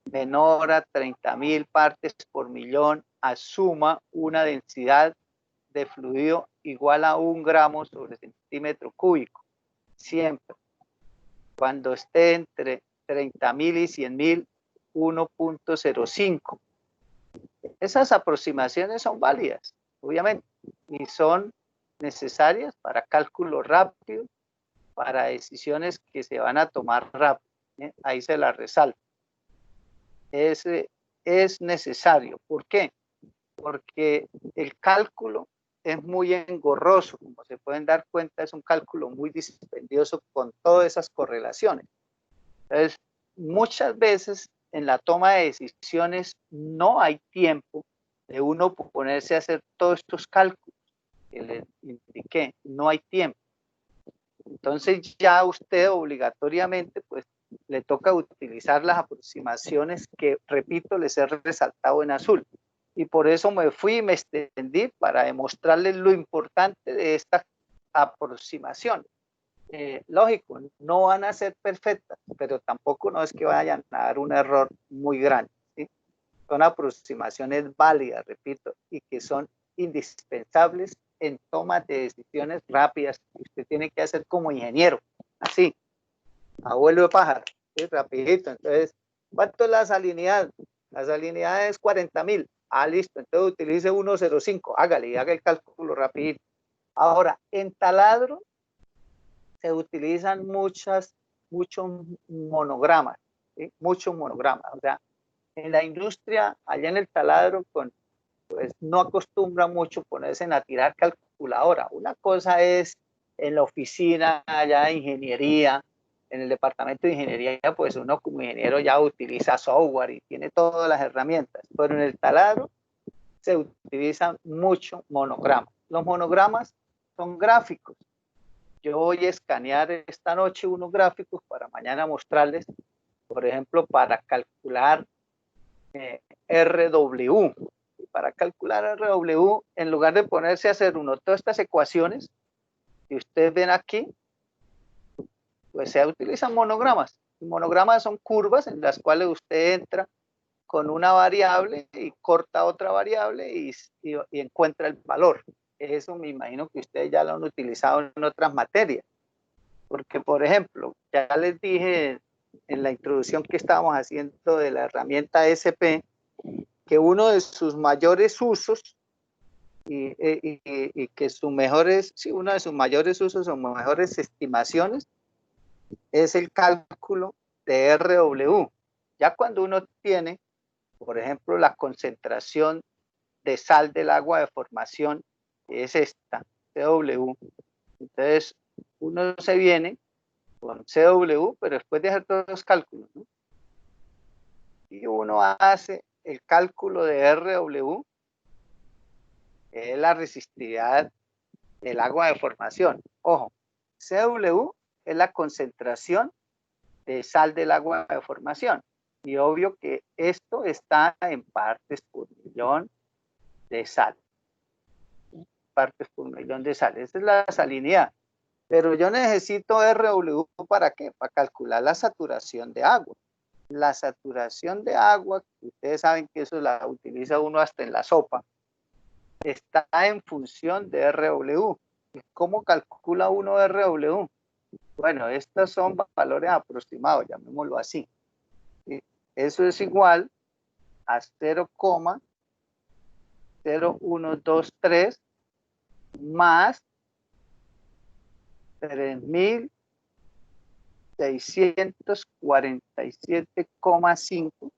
menor a 30.000 partes por millón, asuma una densidad de fluido igual a 1 gramo sobre centímetro cúbico. Siempre. Cuando esté entre 30.000 y 100.000, 1.05. Esas aproximaciones son válidas, obviamente, y son necesarias para cálculo rápido, para decisiones que se van a tomar rápido. Ahí se la resalto. Es necesario. ¿Por qué? Porque el cálculo es muy engorroso, como se pueden dar cuenta, es un cálculo muy dispendioso con todas esas correlaciones. Entonces, muchas veces en la toma de decisiones no hay tiempo de uno ponerse a hacer todos estos cálculos que les indiqué, no hay tiempo. Entonces ya usted obligatoriamente pues le toca utilizar las aproximaciones que, repito, les he resaltado en azul. Y por eso me fui y me extendí para demostrarles lo importante de esta aproximación. Lógico, no van a ser perfectas, pero tampoco no es que vayan a dar un error muy grande, ¿sí? Son aproximaciones válidas, repito, y que son indispensables en toma de decisiones rápidas que usted tiene que hacer como ingeniero, así, abuelo de pájaro, ¿sí? Rapidito. Entonces, ¿cuánto es la salinidad? La salinidad es 40.000. Ah, listo, entonces utilice 1,05, hágale y haga el cálculo rapidito. Ahora, en taladro se utilizan muchos monogramas, ¿sí? Muchos monogramas. O sea, en la industria, allá en el taladro, pues no acostumbra mucho ponerse a tirar calculadora. Una cosa es en la oficina allá de ingeniería, en el departamento de ingeniería, pues uno como ingeniero ya utiliza software y tiene todas las herramientas, pero en el taladro se utilizan mucho monogramas. Los monogramas son gráficos. Yo voy a escanear esta noche unos gráficos para mañana mostrarles, por ejemplo, para calcular RW. Para calcular RW, en lugar de ponerse a hacer todas estas ecuaciones que ustedes ven aquí, pues se utilizan monogramas. Y monogramas son curvas en las cuales usted entra con una variable y corta otra variable y encuentra el valor. Eso me imagino que ustedes ya lo han utilizado en otras materias. Porque, por ejemplo, ya les dije en la introducción que estábamos haciendo de la herramienta SP, que uno de sus mayores usos y que uno de sus mayores usos o mejores estimaciones es el cálculo de RW. Ya cuando uno tiene, por ejemplo, la concentración de sal del agua de formación, que es esta, CW, entonces uno se viene con CW, pero después de hacer todos los cálculos, ¿no? Y uno hace el cálculo de RW, que es la resistividad del agua de formación. Ojo, CW es la concentración de sal del agua de formación. Y obvio que esto está en partes por millón de sal. Partes por millón de sal. Esa es la salinidad. Pero yo necesito RW ¿para qué? Para calcular la saturación de agua. La saturación de agua, ustedes saben que eso la utiliza uno hasta en la sopa, está en función de RW. ¿Cómo calcula uno RW? Bueno, estos son valores aproximados, llamémoslo así. Eso es igual a 0,0123 más 3.647,5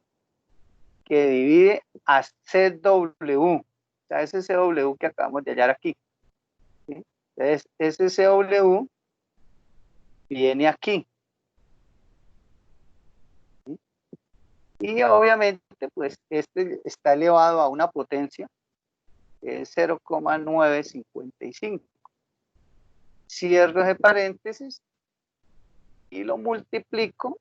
que divide a CW. O sea, ese CW que acabamos de hallar aquí. ¿Sí? Entonces, ese CW viene aquí. ¿Sí? Y obviamente, pues, este está elevado a una potencia que es 0,955. Cierro ese paréntesis y lo multiplico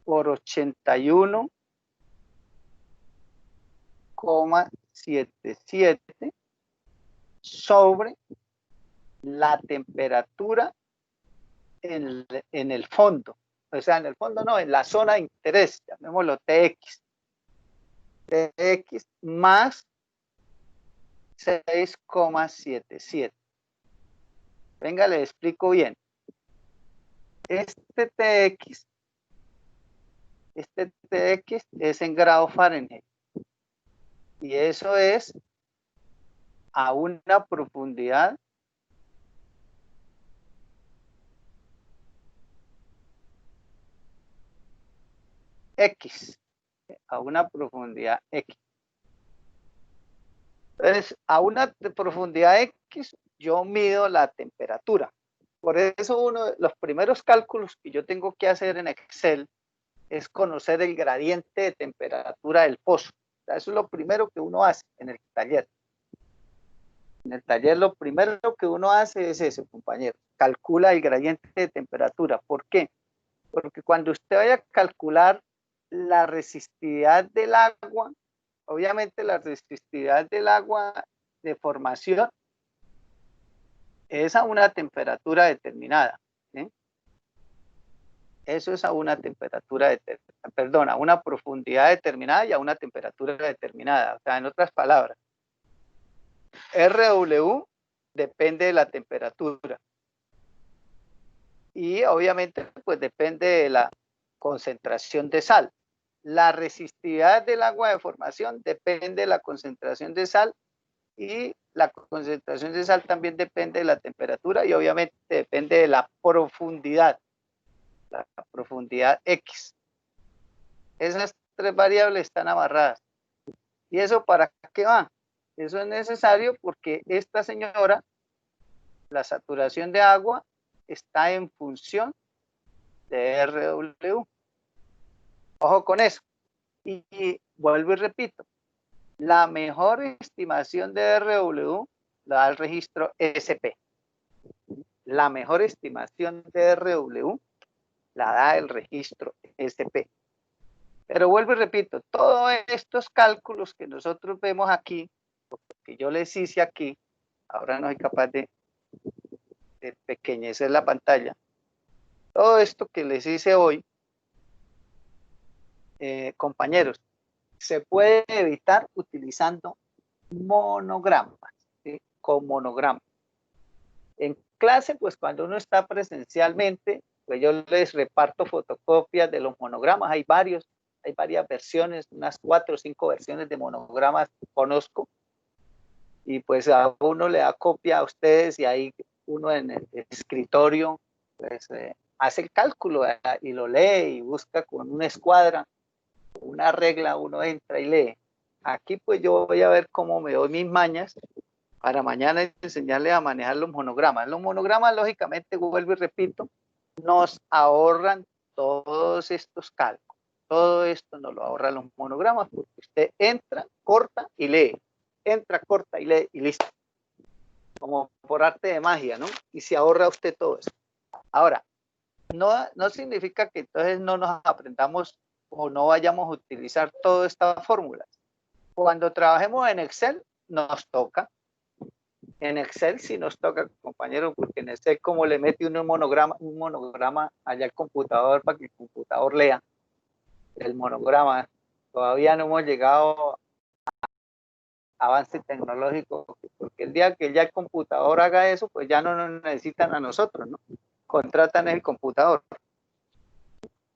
por 81,77 sobre la temperatura en el fondo. O sea, en el fondo no, en la zona de interés, llamémoslo TX. TX más 6,77. Venga, le explico bien. Este TX es en grados Fahrenheit. Y eso es a una profundidad X. A una profundidad X. Entonces, a una profundidad X, yo mido la temperatura. Por eso uno de los primeros cálculos que yo tengo que hacer en Excel es conocer el gradiente de temperatura del pozo. O sea, eso es lo primero que uno hace en el taller. En el taller lo primero que uno hace es eso, compañero. Calcula el gradiente de temperatura. ¿Por qué? Porque cuando usted vaya a calcular la resistividad del agua, obviamente la resistividad del agua de formación es a una temperatura determinada. ¿Sí? Eso es a una temperatura determinada, perdón, a una profundidad determinada y a una temperatura determinada. O sea, en otras palabras, RW depende de la temperatura. Y obviamente, pues depende de la concentración de sal. la resistividad del agua de formación depende de la concentración de sal, y la concentración de sal también depende de la temperatura y obviamente depende de la profundidad X. Esas tres variables están amarradas. ¿Y eso para qué va? Eso es necesario porque esta señora, la saturación de agua, está en función de RW. Ojo con eso. Y vuelvo y repito, la mejor estimación de RW la da el registro SP. La mejor estimación de RW la da el registro SP. Pero vuelvo y repito, todos estos cálculos que nosotros vemos aquí, que yo les hice aquí, ahora no soy capaz de pequeñecer la pantalla, todo esto que les hice hoy, compañeros, se puede evitar utilizando monogramas, ¿sí? Con monogramas. En clase, pues cuando uno está presencialmente, pues yo les reparto fotocopias de los monogramas, hay varias versiones, unas 4 o 5 versiones de monogramas conozco, y pues a uno le da copia a ustedes y ahí uno en el escritorio pues hace el cálculo y lo lee y busca con una escuadra, una regla, uno entra y lee. Aquí pues yo voy a ver cómo me doy mis mañas para mañana enseñarles a manejar los monogramas. Los monogramas, lógicamente, vuelvo y repito, nos ahorran todos estos cálculos. Todo esto nos lo ahorran los monogramas porque usted entra, corta y lee. Entra, corta y lee y listo. Como por arte de magia, ¿no? Y se ahorra usted todo eso. Ahora, no significa que entonces no nos aprendamos o no vayamos a utilizar todas estas fórmulas. Cuando trabajemos en Excel, nos toca. En Excel sí nos toca, compañero, porque en Excel como le mete un monograma allá al computador para que el computador lea el monograma. Todavía no hemos llegado a avance tecnológico, porque el día que ya el computador haga eso, pues ya no nos necesitan a nosotros, ¿no? Contratan el computador.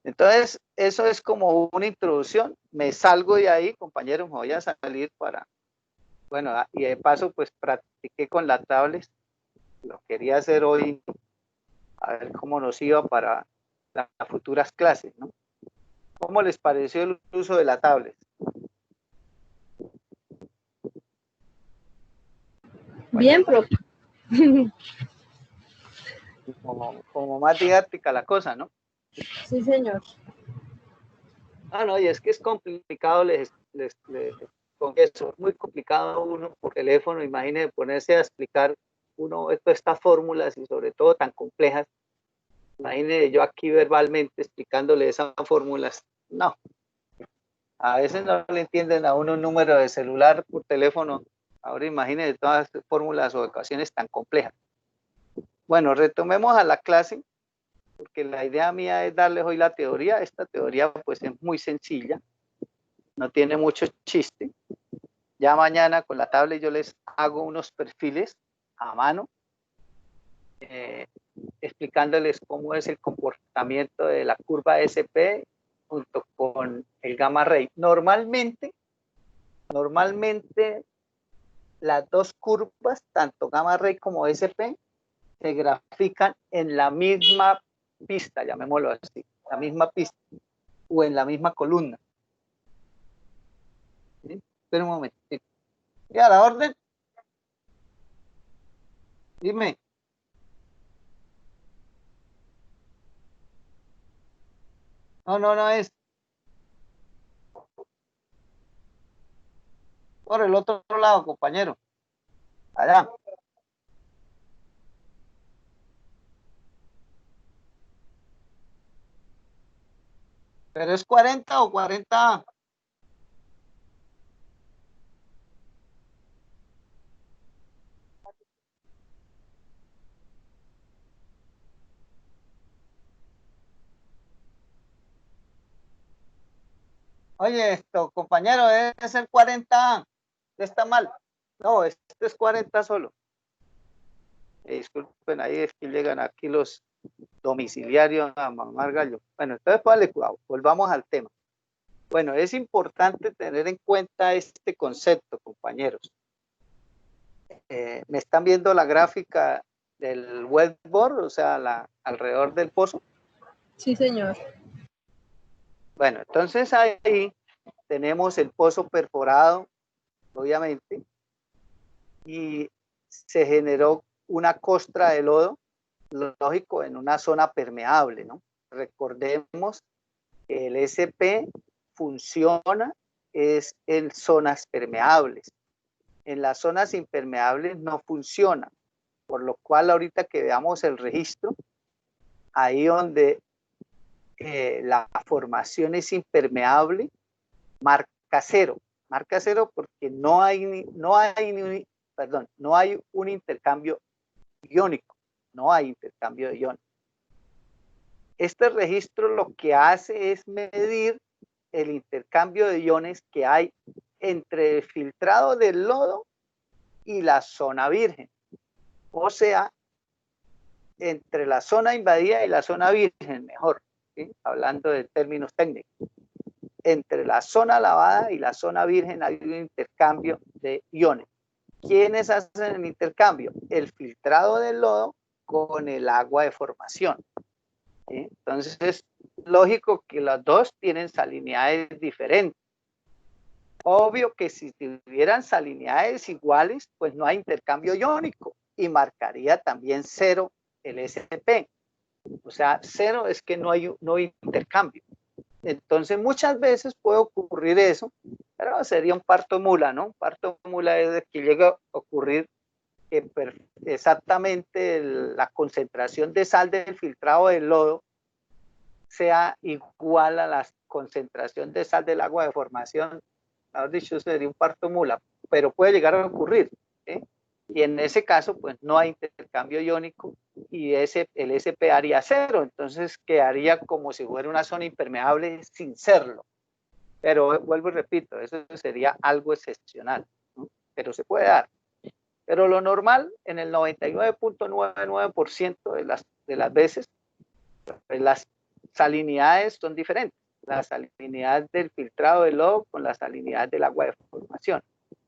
Entonces, eso es como una introducción. Me salgo de ahí, compañeros, me voy a salir para, bueno, y de paso, pues practiqué con la tablet. Lo quería hacer hoy, a ver cómo nos iba para las futuras clases, ¿no? ¿Cómo les pareció el uso de la tablet? Bien, profe. Como más didáctica la cosa, ¿no? Sí, señor. Ah, no, y es que es complicado, con eso, es muy complicado uno por teléfono, imagínense ponerse a explicar uno estas fórmulas y sobre todo tan complejas. Imagínense yo aquí verbalmente explicándole esas fórmulas. No, a veces no le entienden a uno un número de celular por teléfono. Ahora imagínense todas las fórmulas o ecuaciones tan complejas. Bueno, retomemos a la clase, porque la idea mía es darles hoy la teoría. Esta teoría pues es muy sencilla, no tiene mucho chiste. Ya mañana con la tablet yo les hago unos perfiles a mano, explicándoles cómo es el comportamiento de la curva SP junto con el gamma ray. Normalmente las dos curvas, tanto gamma ray como SP, se grafican en la misma pista, llamémoslo así, la misma pista o en la misma columna. ¿Sí? Espera un momentito. ¿Y a la orden? Dime. No es. Por el otro lado, compañero. Allá. ¿Pero es 40 o 40A? Oye, esto, compañero, es el 40A. Está mal. No, este es 40 solo. Disculpen, ahí es que llegan aquí los domiciliarios a mamar gallo. Bueno, entonces, vale, volvamos al tema. Bueno, es importante tener en cuenta este concepto, compañeros. ¿Me están viendo la gráfica del wetboard, o sea, alrededor del pozo? Sí, señor. Bueno, entonces ahí tenemos el pozo perforado, obviamente, y se generó una costra de lodo, lógico, en una zona permeable, ¿no? Recordemos que el SP funciona es en zonas permeables. En las zonas impermeables no funciona, por lo cual ahorita que veamos el registro, ahí donde la formación es impermeable, marca cero porque no hay un intercambio iónico, no hay intercambio de iones. Este registro lo que hace es medir el intercambio de iones que hay entre el filtrado del lodo y la zona virgen, o sea, entre la zona invadida y la zona virgen, mejor, ¿sí? Hablando de términos técnicos. Entre la zona lavada y la zona virgen hay un intercambio de iones. ¿Quiénes hacen el intercambio? El filtrado del lodo con el agua de formación. ¿Sí? Entonces es lógico que las dos tienen salinidades diferentes. Obvio que si tuvieran salinidades iguales, pues no hay intercambio iónico y marcaría también cero el SP. O sea, cero es que no hay intercambio. Entonces muchas veces puede ocurrir eso, pero sería un parto mula, ¿no? Un parto mula es de que llega a ocurrir que exactamente la concentración de sal del filtrado del lodo sea igual a la concentración de sal del agua de formación. Mejor dicho, sería un parto mula, pero puede llegar a ocurrir, ¿eh? Y en ese caso, pues no hay intercambio iónico y el SP haría cero, entonces quedaría como si fuera una zona impermeable sin serlo. Pero vuelvo y repito, eso sería algo excepcional, ¿no? Pero se puede dar. Pero lo normal, en el 99.99% de las veces, pues las salinidades son diferentes. La salinidad del filtrado del lodo con la salinidad del agua de formación.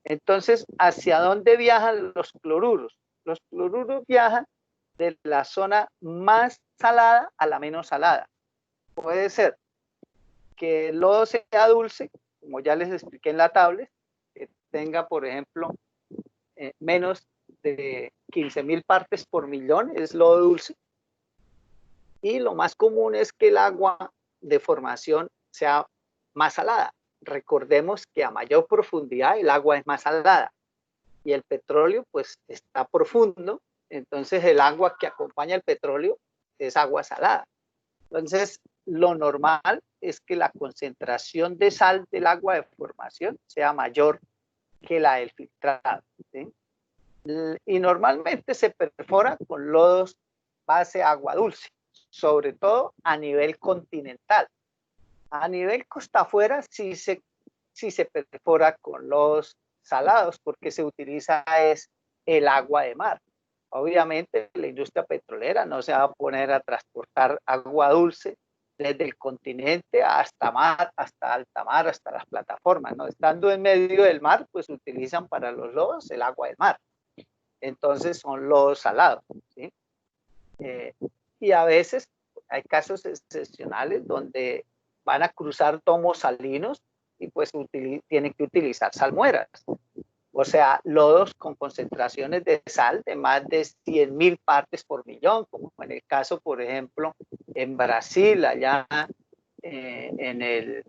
Entonces, ¿hacia dónde viajan los cloruros? Los cloruros viajan de la zona más salada a la menos salada. Puede ser que el lodo sea dulce, como ya les expliqué en la tabla, que tenga, por ejemplo, menos de 15.000 partes por millón, es lodo dulce. Y lo más común es que el agua de formación sea más salada. Recordemos que a mayor profundidad el agua es más salada y el petróleo pues está profundo, entonces el agua que acompaña el petróleo es agua salada. Entonces lo normal es que la concentración de sal del agua de formación sea mayor que la del filtrado, ¿sí? Y normalmente se perfora con lodos base agua dulce, sobre todo a nivel continental. A nivel costa afuera sí se perfora con lodos salados porque se utiliza es el agua de mar. Obviamente la industria petrolera no se va a poner a transportar agua dulce desde el continente hasta mar, hasta alta mar, hasta las plataformas, ¿no? Estando en medio del mar, pues utilizan para los lodos el agua del mar. Entonces son lodos salados, ¿sí? Y a veces hay casos excepcionales donde van a cruzar domos salinos y pues tienen que utilizar salmueras. O sea, lodos con concentraciones de sal de más de 100.000 partes por millón, como en el caso, por ejemplo, en Brasil, allá en el,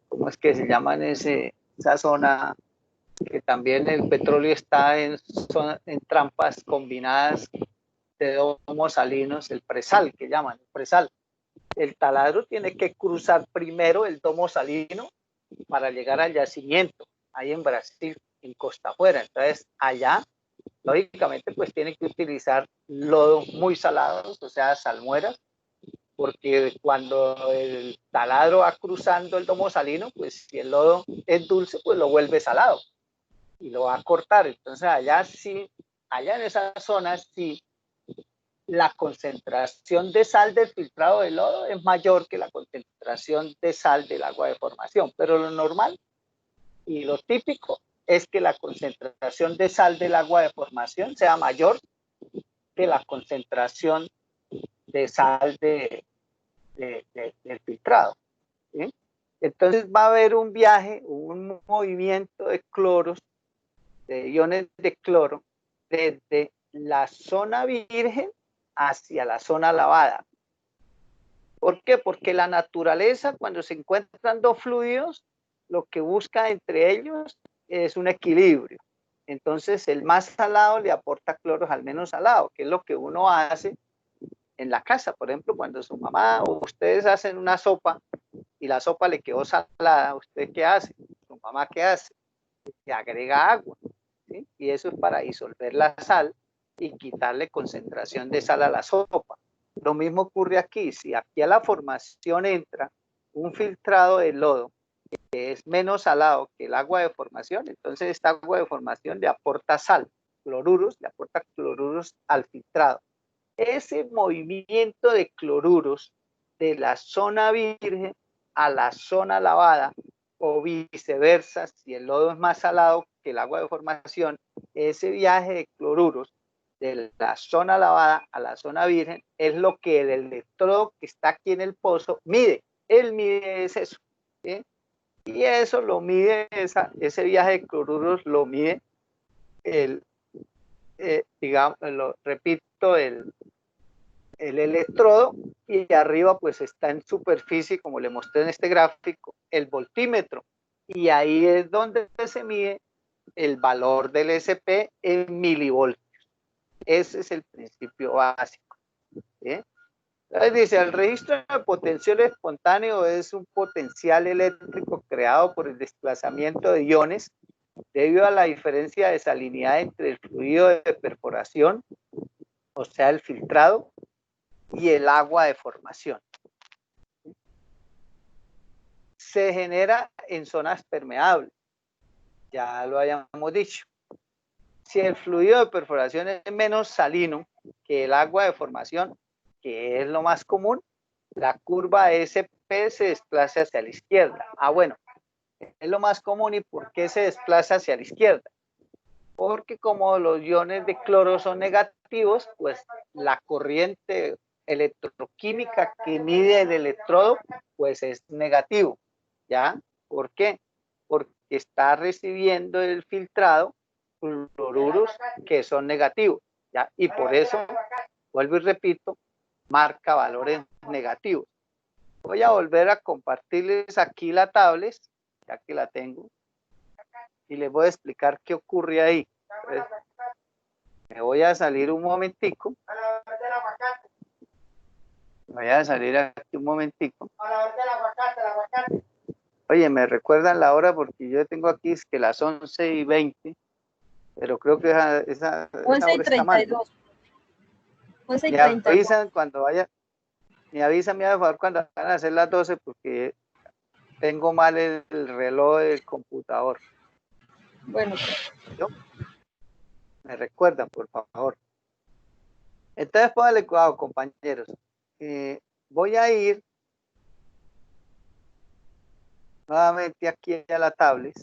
¿cómo es que se llaman esa zona? Que también el petróleo está en trampas combinadas de domos salinos, el presal, que llaman el presal. El taladro tiene que cruzar primero el domo salino para llegar al yacimiento, ahí en Brasil, en Costa Afuera. Entonces, allá, lógicamente, pues tiene que utilizar lodos muy salados, o sea, salmueras, porque cuando el taladro va cruzando el domo salino, pues si el lodo es dulce, pues lo vuelve salado y lo va a cortar. Entonces, allá sí, allá en esas zonas sí la concentración de sal del filtrado de lodo es mayor que la concentración de sal del agua de formación, pero lo normal y lo típico es que la concentración de sal del agua de formación sea mayor que la concentración de sal del filtrado, ¿sí? Entonces va a haber un viaje, un movimiento de cloros, de iones de cloro, desde la zona virgen hacia la zona lavada. ¿Por qué? Porque la naturaleza, cuando se encuentran dos fluidos, lo que busca entre ellos es un equilibrio. Entonces, el más salado le aporta cloros al menos salado, que es lo que uno hace en la casa. Por ejemplo, cuando su mamá o ustedes hacen una sopa y la sopa le quedó salada, ¿usted qué hace? ¿Su mamá qué hace? Le agrega agua, ¿sí? Y eso es para disolver la sal y quitarle concentración de sal a la sopa. Lo mismo ocurre aquí. Si aquí a la formación entra un filtrado de lodo que es menos salado que el agua de formación, entonces esta agua de formación le aporta sal, cloruros, le aporta cloruros al filtrado. Ese movimiento de cloruros de la zona virgen a la zona lavada o viceversa, si el lodo es más salado que el agua de formación, ese viaje de cloruros de la zona lavada a la zona virgen es lo que el electrodo que está aquí en el pozo mide. Él mide es eso, ¿sí? Y eso lo mide, ese viaje de cloruros lo mide digamos, lo repito, el electrodo, y arriba pues está en superficie, como le mostré en este gráfico, el voltímetro, y ahí es donde se mide el valor del SP en milivoltios. Ese es el principio básico, ¿sí? Entonces dice, el registro de potencial espontáneo es un potencial eléctrico creado por el desplazamiento de iones debido a la diferencia de salinidad entre el fluido de perforación, o sea, el filtrado, y el agua de formación. Se genera en zonas permeables, ya lo habíamos dicho. Si el fluido de perforación es menos salino que el agua de formación, que es lo más común, la curva SP se desplaza hacia la izquierda. Bueno, es lo más común. ¿Y por qué se desplaza hacia la izquierda? Porque como los iones de cloro son negativos, pues la corriente electroquímica que mide el electrodo, pues es negativo, ¿ya? ¿Por qué? Porque está recibiendo el filtrado cloruros que son negativos, ¿ya? Y por eso, vuelvo y repito, marca valores negativos. Voy a volver a compartirles aquí la tablet, ya que la tengo, y les voy a explicar qué ocurre ahí. Entonces, me voy a salir un momentico. Voy a salir aquí un momentico. Oye, me recuerdan la hora porque yo tengo aquí es que las 11:20, pero creo que esa hora está mal. 11:32. 11:32. Me avisan cuando vaya, me avisan, por favor, cuando van a ser las 12 porque tengo mal el reloj del computador. Bueno. ¿Yo? Me recuerdan, por favor. Entonces, póngale cuidado, compañeros. Voy a ir nuevamente aquí a la tablet.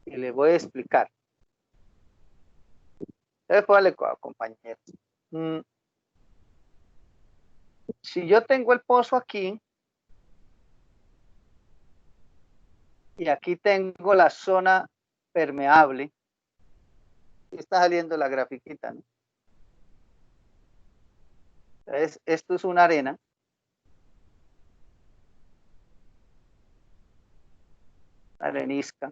Y les voy a explicar. Entonces, póngale cuidado, compañeros. Si yo tengo el pozo aquí, y aquí tengo la zona permeable, está saliendo la grafiquita, ¿no? Entonces, esto es una arena. Arenisca.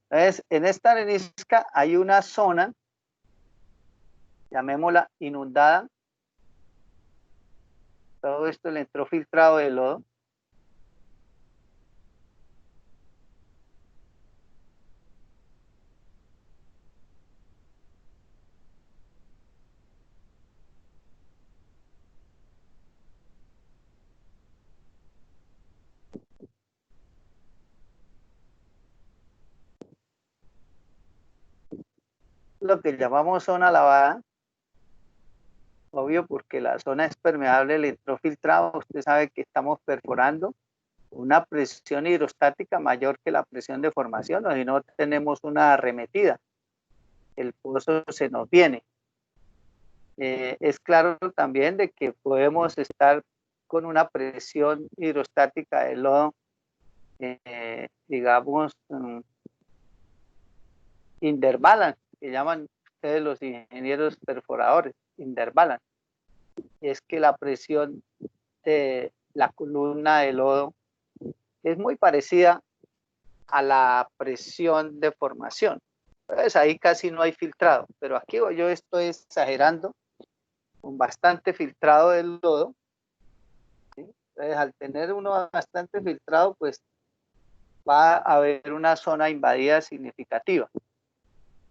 Entonces, en esta arenisca hay una zona, llamémosla inundada. Todo esto le entró filtrado de lodo. lo que llamamos zona lavada, obvio porque la zona es permeable electrofiltrado. Usted sabe que estamos perforando una presión hidrostática mayor que la presión de formación, o si no tenemos una arremetida, el pozo se nos viene. Es claro también de que podemos estar con una presión hidrostática del lodo, digamos, interbalance, que llaman ustedes los ingenieros perforadores, interbalance. Es que la presión de la columna de lodo es muy parecida a la presión de formación. Entonces ahí casi no hay filtrado, pero aquí yo estoy exagerando con bastante filtrado del lodo, ¿sí? Entonces al tener uno bastante filtrado, pues va a haber una zona invadida significativa.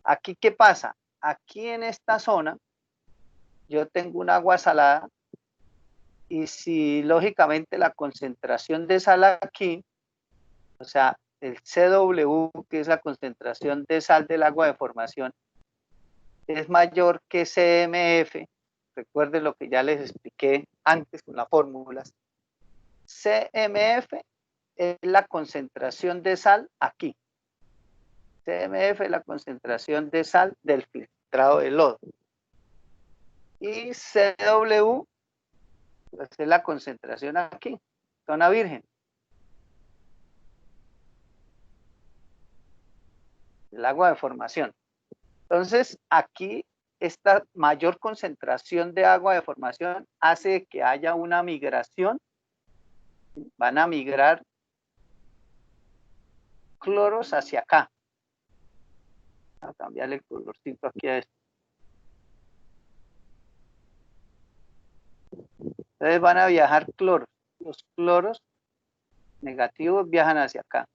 Aquí, ¿qué pasa? Aquí en esta zona yo tengo un agua salada, y si lógicamente la concentración de sal aquí, o sea, el CW, que es la concentración de sal del agua de formación, es mayor que CMF. Recuerden lo que ya les expliqué antes con las fórmulas. CMF es la concentración de sal aquí. CMF es la concentración de sal del filtrado de lodo. Y CW pues, es la concentración aquí, zona virgen. El agua de formación. Entonces, aquí esta mayor concentración de agua de formación hace que haya una migración. Van a migrar cloros hacia acá. Voy a cambiarle el colorcito aquí a esto. Entonces van a viajar cloros. Los cloros negativos viajan hacia acá.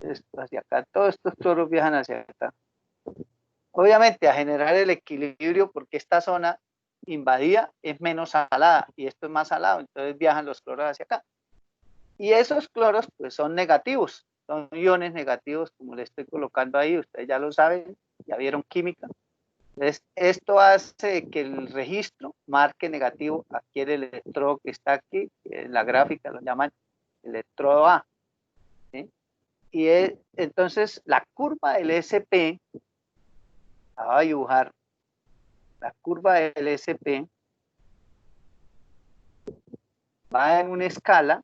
Esto hacia acá. Todos estos cloros viajan hacia acá. Obviamente a generar el equilibrio, porque esta zona invadida es menos salada y esto es más salado, entonces viajan los cloros hacia acá. Y esos cloros pues son negativos, son iones negativos, como le estoy colocando ahí, ustedes ya lo saben, ya vieron química. Entonces esto hace que el registro marque negativo aquí el electrodo que está aquí, que en la gráfica lo llaman electrodo A, ¿sí? Y entonces la curva del SP, la voy a dibujar, la curva del SP va en una escala,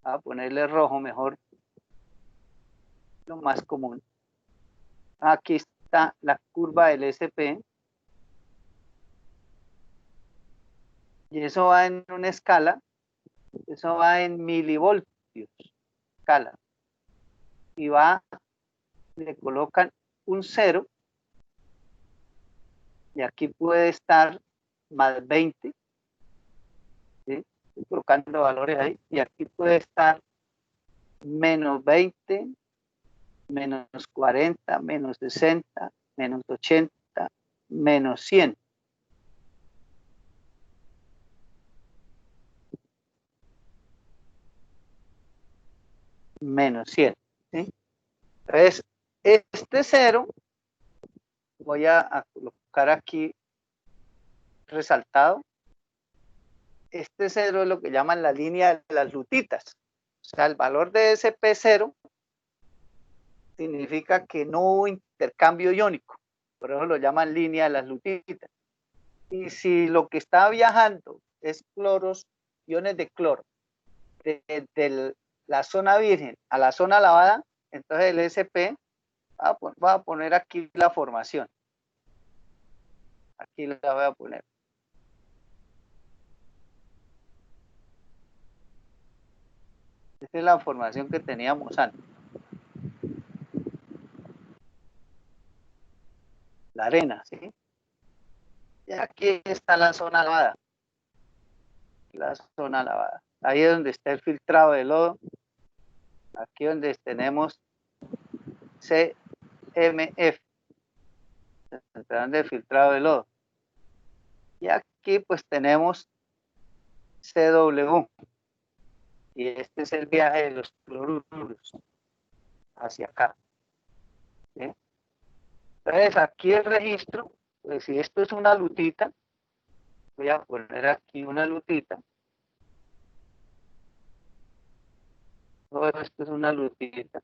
voy a ponerle rojo mejor, lo más común. Aquí está la curva del SP, y eso va en una escala, eso va en milivoltios, escala, y va, le colocan un 0, y aquí puede estar más 20, ¿sí? Estoy colocando valores ahí, y aquí puede estar menos 20, menos 40, menos 60, menos 80, menos 100. Menos 100, ¿sí? Entonces, este 0 voy a colocar aquí resaltado. Este 0 es lo que llaman la línea de las lutitas. O sea, el valor de ese P0 significa que no hubo intercambio iónico. Por eso lo llaman línea de las lutitas. Y si lo que está viajando es cloros, iones de cloro, de la zona virgen a la zona lavada, entonces el SP va a poner aquí la formación. Aquí la voy a poner. Esta es la formación que teníamos antes. La arena, ¿sí? Y aquí está la zona lavada. La zona lavada. Ahí es donde está el filtrado de lodo. Aquí donde tenemos CMF, central de filtrado de lodo. Y aquí pues tenemos CW. Y este es el viaje de los cloruros. hacia acá. ¿Sí? Entonces aquí el registro, pues si esto es una lutita, voy a poner aquí una lutita. Todo esto es una lutita.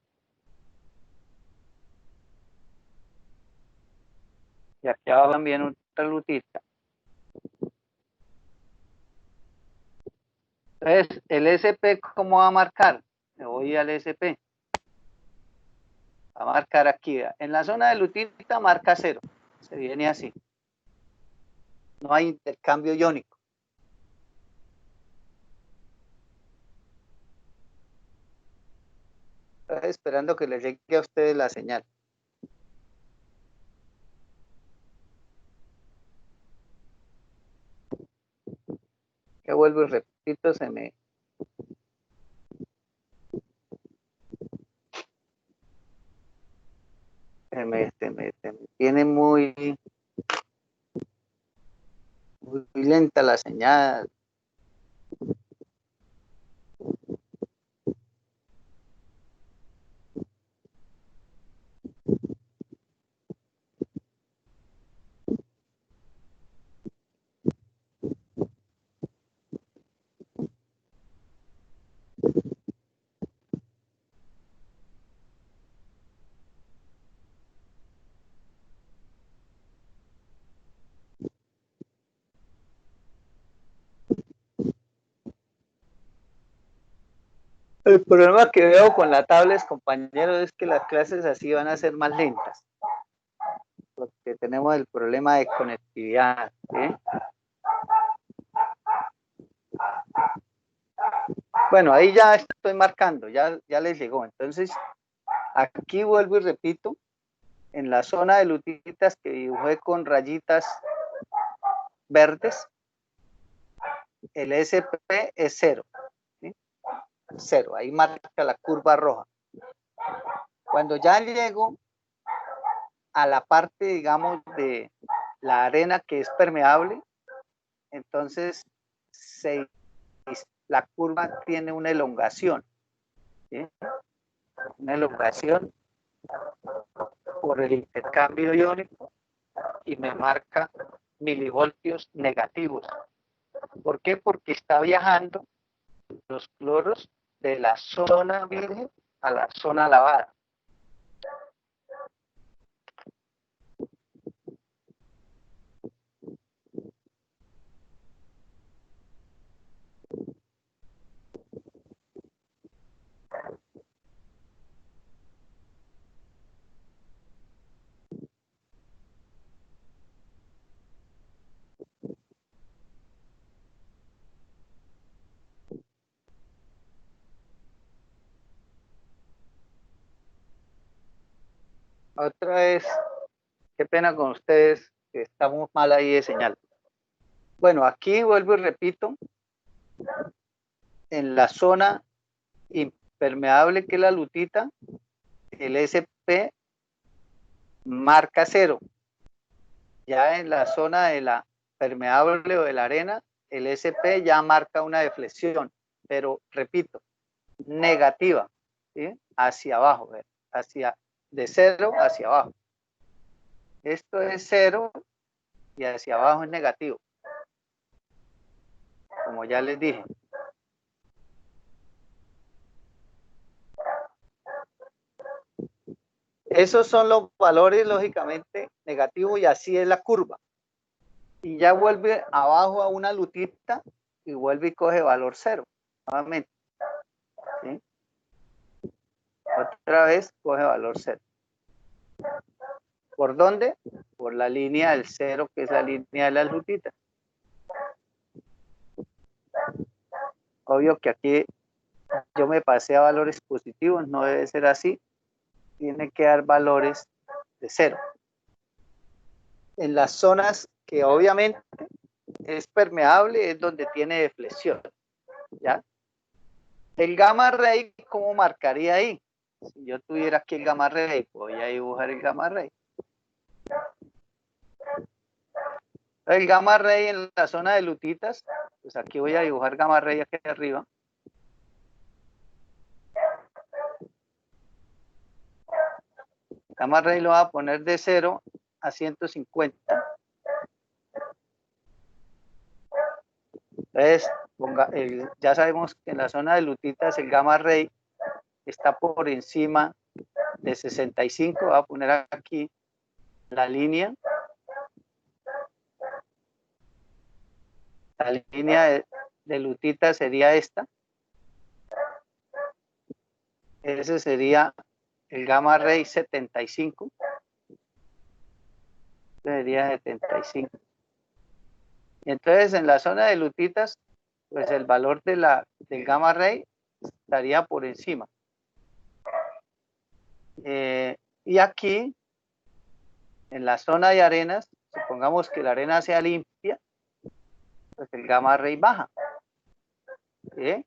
Y aquí abajo también otra lutita. Entonces, el SP, ¿cómo va a marcar? Me voy al SP. Va a marcar aquí. En la zona de lutita marca 0. Se viene así. No hay intercambio iónico. Estoy esperando que les llegue a ustedes la señal. Que vuelvo y repito, se me tiene muy lenta la señal. El problema que veo con la tablet, compañeros, es que las clases así van a ser más lentas, porque tenemos el problema de conectividad. ¿Sí? Bueno, ahí ya estoy marcando, ya les llegó. Entonces, aquí vuelvo y repito, en la zona de lutitas que dibujé con rayitas verdes, el SP es 0. ¿Sí? 0, ahí marca la curva roja. Cuando ya llego a la parte, digamos, de la arena que es permeable, entonces la curva tiene una elongación. ¿Sí? Una elongación por el intercambio iónico y me marca milivoltios negativos. ¿Por qué? Porque está viajando los cloros de la zona virgen a la zona lavada. Otra vez, qué pena con ustedes, que estamos mal ahí de señal. Bueno, aquí vuelvo y repito, en la zona impermeable que es la lutita, el SP marca 0. Ya en la zona de la permeable o de la arena, el SP ya marca una deflexión, pero repito, negativa, ¿sí? Hacia abajo, de 0 hacia abajo. Esto es 0 y hacia abajo es negativo, como ya les dije. Esos son los valores, lógicamente, negativos, y así es la curva. Y ya vuelve abajo a una lutita y vuelve y coge valor 0, nuevamente. ¿Sí? Otra vez coge valor 0. ¿Por dónde? Por la línea del 0, que es la línea de las lutitas. Obvio que aquí yo me pasé a valores positivos, no debe ser así. Tiene que dar valores de 0. En las zonas que obviamente es permeable es donde tiene deflexión. ¿Ya? El gamma ray, ¿cómo marcaría ahí? Si yo tuviera aquí el gamma ray, podría dibujar el gamma ray. El gamma ray en la zona de lutitas, pues aquí voy a dibujar gamma ray aquí arriba. Gamma ray lo va a poner de 0 a 150. Entonces, ya sabemos que en la zona de lutitas el gamma ray está por encima de 65. Voy a poner aquí la línea. La línea de lutita sería esta. Ese sería el gamma ray 75. Sería 75. Y entonces en la zona de lutitas, pues el valor del gamma ray estaría por encima. Y aquí, en la zona de arenas, supongamos que la arena sea limpia, pues el gamma ray baja. ¿Sí?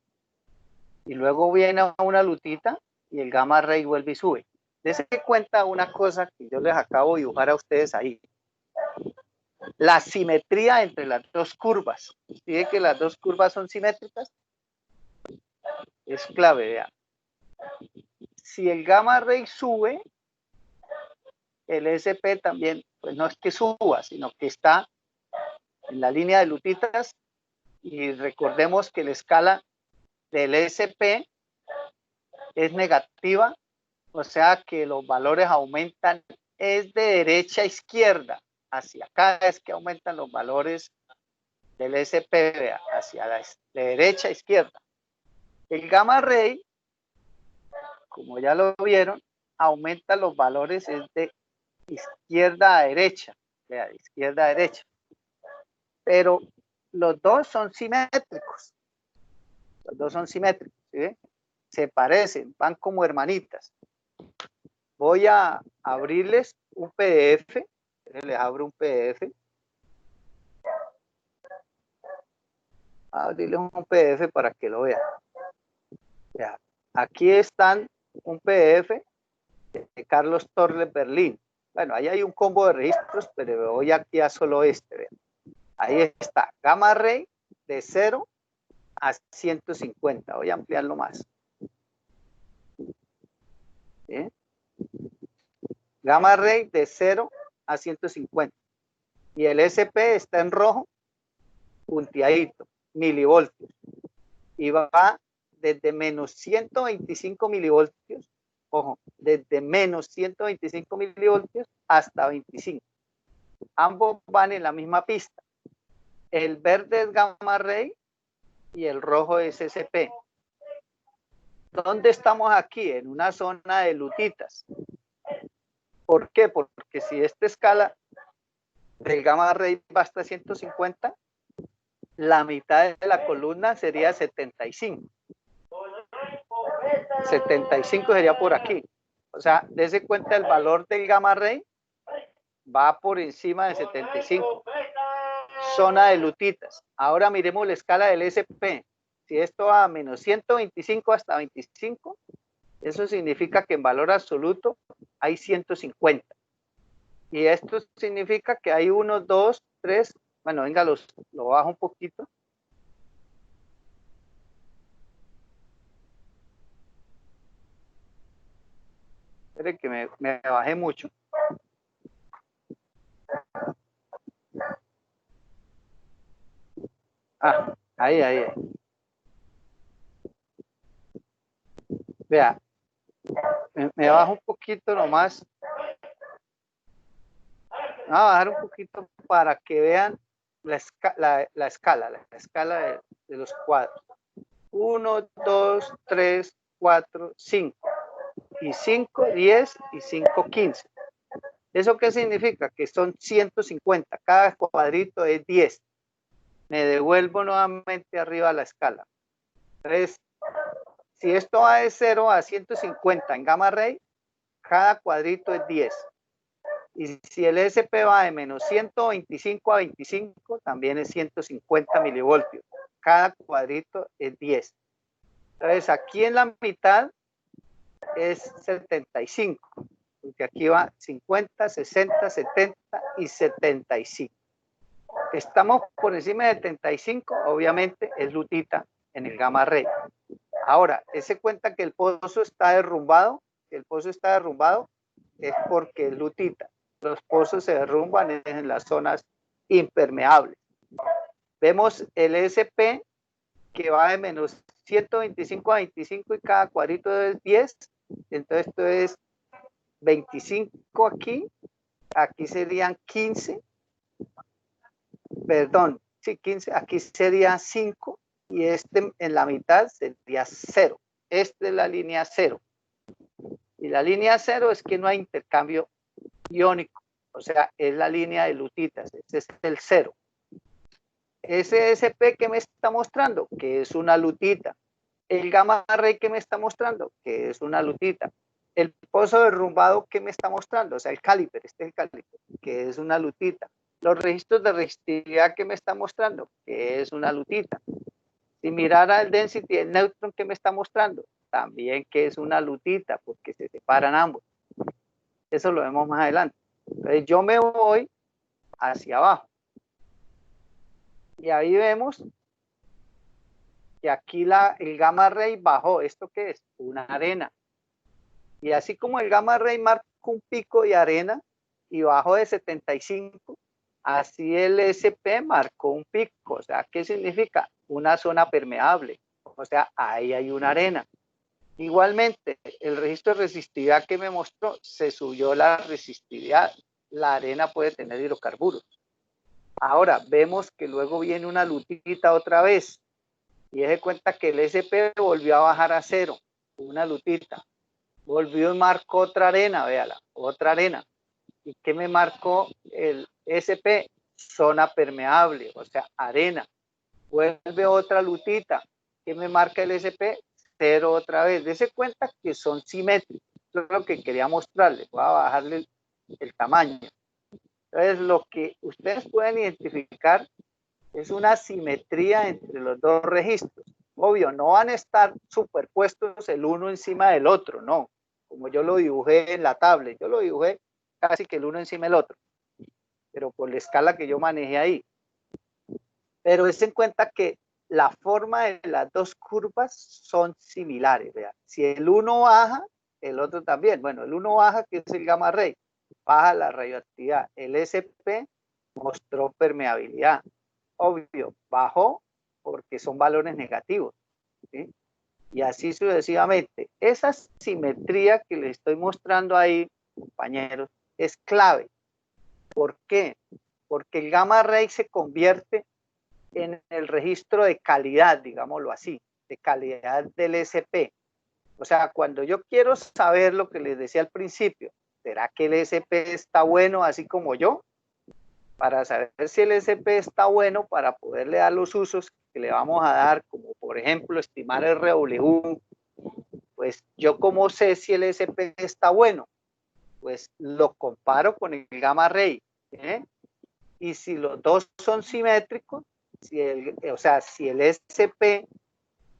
Y luego viene a una lutita y el gamma ray vuelve y sube. Dense cuenta una cosa que yo les acabo de dibujar a ustedes ahí. La simetría entre las dos curvas. ¿Sí que las dos curvas son simétricas? Es clave, vean. Si el gamma ray sube, el SP también, pues no es que suba, sino que está en la línea de lutitas. Y recordemos que la escala del SP es negativa, o sea que los valores aumentan es de derecha a izquierda. Hacia acá es que aumentan los valores del SP, hacia de derecha a izquierda. El gamma ray, como ya lo vieron, aumenta los valores es de izquierda a derecha, de izquierda a derecha. Pero los dos son simétricos. Los dos son simétricos, ¿sí? Se parecen, van como hermanitas. Voy a abrirles un PDF. Les abro un PDF. Abrirles un PDF para que lo vean. Ya. Aquí están un PDF de Carlos Torres Berlín. Bueno, ahí hay un combo de registros, pero voy aquí a solo este. Vean. Ahí está, gamma ray de 0 a 150. Voy a ampliarlo más. ¿Sí? Gamma ray de 0 a 150. Y el SP está en rojo, punteadito, milivoltios. Y va desde menos 125 milivoltios, ojo, desde menos 125 milivoltios hasta 25. Ambos van en la misma pista. El verde es gamma ray y el rojo es SP. ¿Dónde estamos aquí? En una zona de lutitas. ¿Por qué? Porque si esta escala del gamma ray va hasta 150, la mitad de la columna sería 75. 75 sería por aquí. O sea, dése cuenta, el valor del gamma ray va por encima de 75. Zona de lutitas. Ahora miremos la escala del SP. Si esto va a menos 125 hasta 25, eso significa que en valor absoluto hay 150. Y esto significa que hay 1, 2, 3. Bueno, venga, lo bajo un poquito. Espere que me bajé mucho. Ah, ahí. Vea, me bajo un poquito nomás. Voy a bajar un poquito para que vean la escala de los cuadros. 1, 2, 3, 4, 5. Y 5, 10 y 5, 15. ¿Eso qué significa? Que son 150. Cada cuadrito es 10. Me devuelvo nuevamente arriba a la escala. Entonces, si esto va de 0 a 150 en gamma ray, cada cuadrito es 10. Y si el SP va de menos 125 a 25, también es 150 milivoltios. Cada cuadrito es 10. Entonces, aquí en la mitad es 75. Porque aquí va 50, 60, 70 y 75. Estamos por encima de 75, obviamente es lutita en el gamma ray. Ahora, ese cuenta que el pozo está derrumbado, es porque es lutita. Los pozos se derrumban en las zonas impermeables. Vemos el SP que va de menos 125 a 25 y cada cuadrito es 10. Entonces esto es 25 aquí. Aquí serían 15. Perdón, sí, 15. Aquí sería 5 y este en la mitad sería 0. Esta es la línea 0. Y la línea 0 es que no hay intercambio iónico. O sea, es la línea de lutitas. Ese es el 0. Ese SP que me está mostrando, que es una lutita. El gamma ray que me está mostrando, que es una lutita. El pozo derrumbado que me está mostrando, o sea, el caliper, este es el caliper, que es una lutita. Los registros de resistividad que me está mostrando, que es una lutita. Si mirara el density del neutron que me está mostrando, también que es una lutita, porque se separan ambos. Eso lo vemos más adelante. Entonces yo me voy hacia abajo. Y ahí vemos que aquí el gamma ray bajó. ¿Esto qué es? Una arena. Y así como el gamma ray marca un pico de arena y bajó de 75, así el SP marcó un pico. O sea, ¿qué significa? Una zona permeable. O sea, ahí hay una arena. Igualmente, el registro de resistividad que me mostró, se subió la resistividad. La arena puede tener hidrocarburos. Ahora, vemos que luego viene una lutita otra vez. Y de cuenta que el SP volvió a bajar a 0. Una lutita. Volvió y marcó otra arena, véala, otra arena. ¿Y qué me marcó el SP? Zona permeable, o sea, arena. Vuelve otra lutita. ¿Qué me marca el SP? 0 otra vez. Dese cuenta que son simétricos. Eso es lo que quería mostrarles. Voy a bajarle el tamaño. Entonces, lo que ustedes pueden identificar es una simetría entre los dos registros. Obvio, no van a estar superpuestos el uno encima del otro, no. Como yo lo dibujé en la tablet, yo lo dibujé casi que el uno encima del otro, pero por la escala que yo manejé ahí. Pero es en cuenta que la forma de las dos curvas son similares. Vean. Si el uno baja, el otro también. Bueno, el uno baja, que es el gamma ray, baja la radioactividad. El SP mostró permeabilidad. Obvio, bajó porque son valores negativos, ¿sí? Y así sucesivamente. Esa simetría que les estoy mostrando ahí, compañeros, es clave. ¿Por qué? Porque el gamma ray se convierte en el registro de calidad, digámoslo así, de calidad del SP. O sea, cuando yo quiero saber lo que les decía al principio, ¿será que el SP está bueno así como yo? Para saber si el SP está bueno, para poderle dar los usos que le vamos a dar, como por ejemplo estimar el RW, pues yo como sé si el SP está bueno, pues lo comparo con el gamma ray, ¿eh? Y si los dos son simétricos, o sea, si el SP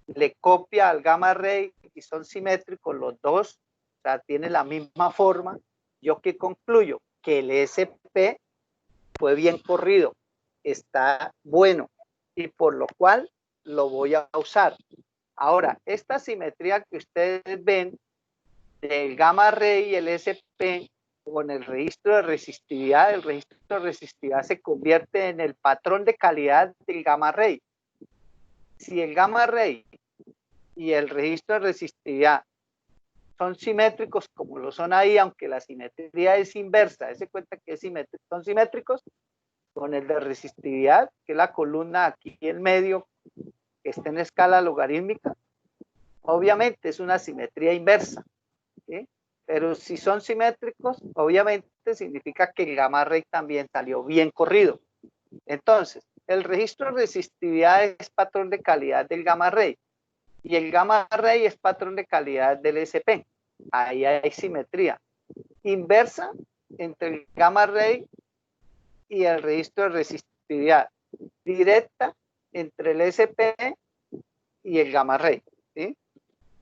le copia al gamma ray y son simétricos los dos, o sea, tienen la misma forma, ¿yo qué concluyo? Que el SP fue bien corrido, está bueno y por lo cual lo voy a usar. Ahora, esta simetría que ustedes ven del gamma ray y el SP con el registro de resistividad, el registro de resistividad se convierte en el patrón de calidad del gamma ray. Si el gamma ray y el registro de resistividad son simétricos como lo son ahí, aunque la simetría es inversa, se cuenta que son simétricos, con el de resistividad, que es la columna aquí en medio, que está en escala logarítmica, obviamente es una simetría inversa, ¿sí? Pero si son simétricos, obviamente significa que el gamma ray también salió bien corrido. Entonces, el registro de resistividad es patrón de calidad del gamma ray y el gamma ray es patrón de calidad del SP. Ahí hay simetría inversa entre el gamma ray y el registro de resistividad, directa entre el SP y el gamma ray, ¿sí?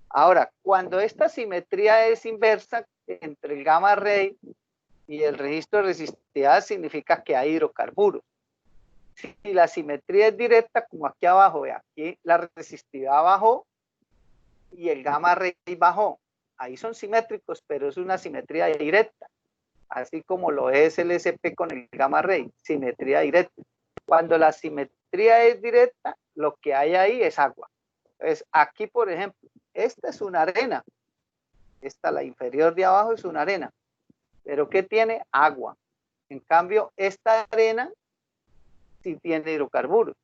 Ahora, cuando esta simetría es inversa entre el gamma ray y el registro de resistividad, significa que hay hidrocarburos. Si la simetría es directa, como aquí abajo, ve, aquí la resistividad bajó y el gamma ray bajó. Ahí son simétricos, pero es una simetría directa. así como lo es el SP con el gamma ray, simetría directa. Cuando la simetría es directa, lo que hay ahí es agua. Entonces, aquí, por ejemplo, esta es una arena. Esta, la inferior de abajo, es una arena. ¿Pero qué tiene? Agua. En cambio, esta arena sí tiene hidrocarburos.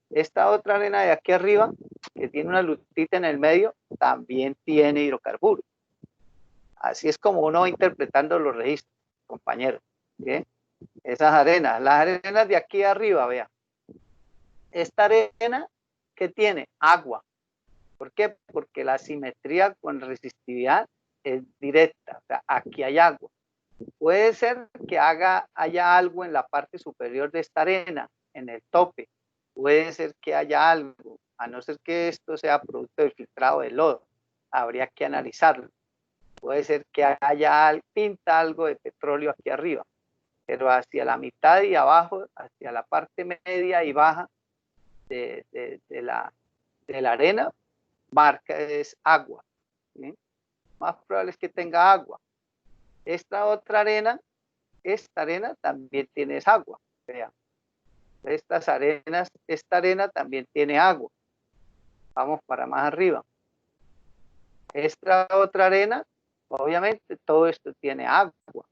Esta otra arena de aquí arriba, que tiene una lutita en el medio, también tiene hidrocarburos. Así es como uno va interpretando los registros, compañeros. ¿Bien? Esas arenas, las arenas de aquí arriba, vean. Esta arena, ¿qué tiene? Agua. ¿Por qué? Porque la simetría con resistividad es directa. O sea, aquí hay agua. Puede ser que haya algo en la parte superior de esta arena, en el tope. Puede ser que haya algo, a no ser que esto sea producto del filtrado de lodo. Habría que analizarlo. Puede ser que pinta algo de petróleo aquí arriba, pero hacia la mitad y abajo, hacia la parte media y baja de la arena, marca es agua. ¿Sí? Más probable es que tenga agua. Esta otra arena, esta arena también tiene agua. Vean. Estas arenas, esta arena también tiene agua. Vamos para más arriba. Esta otra arena, obviamente todo esto tiene agua,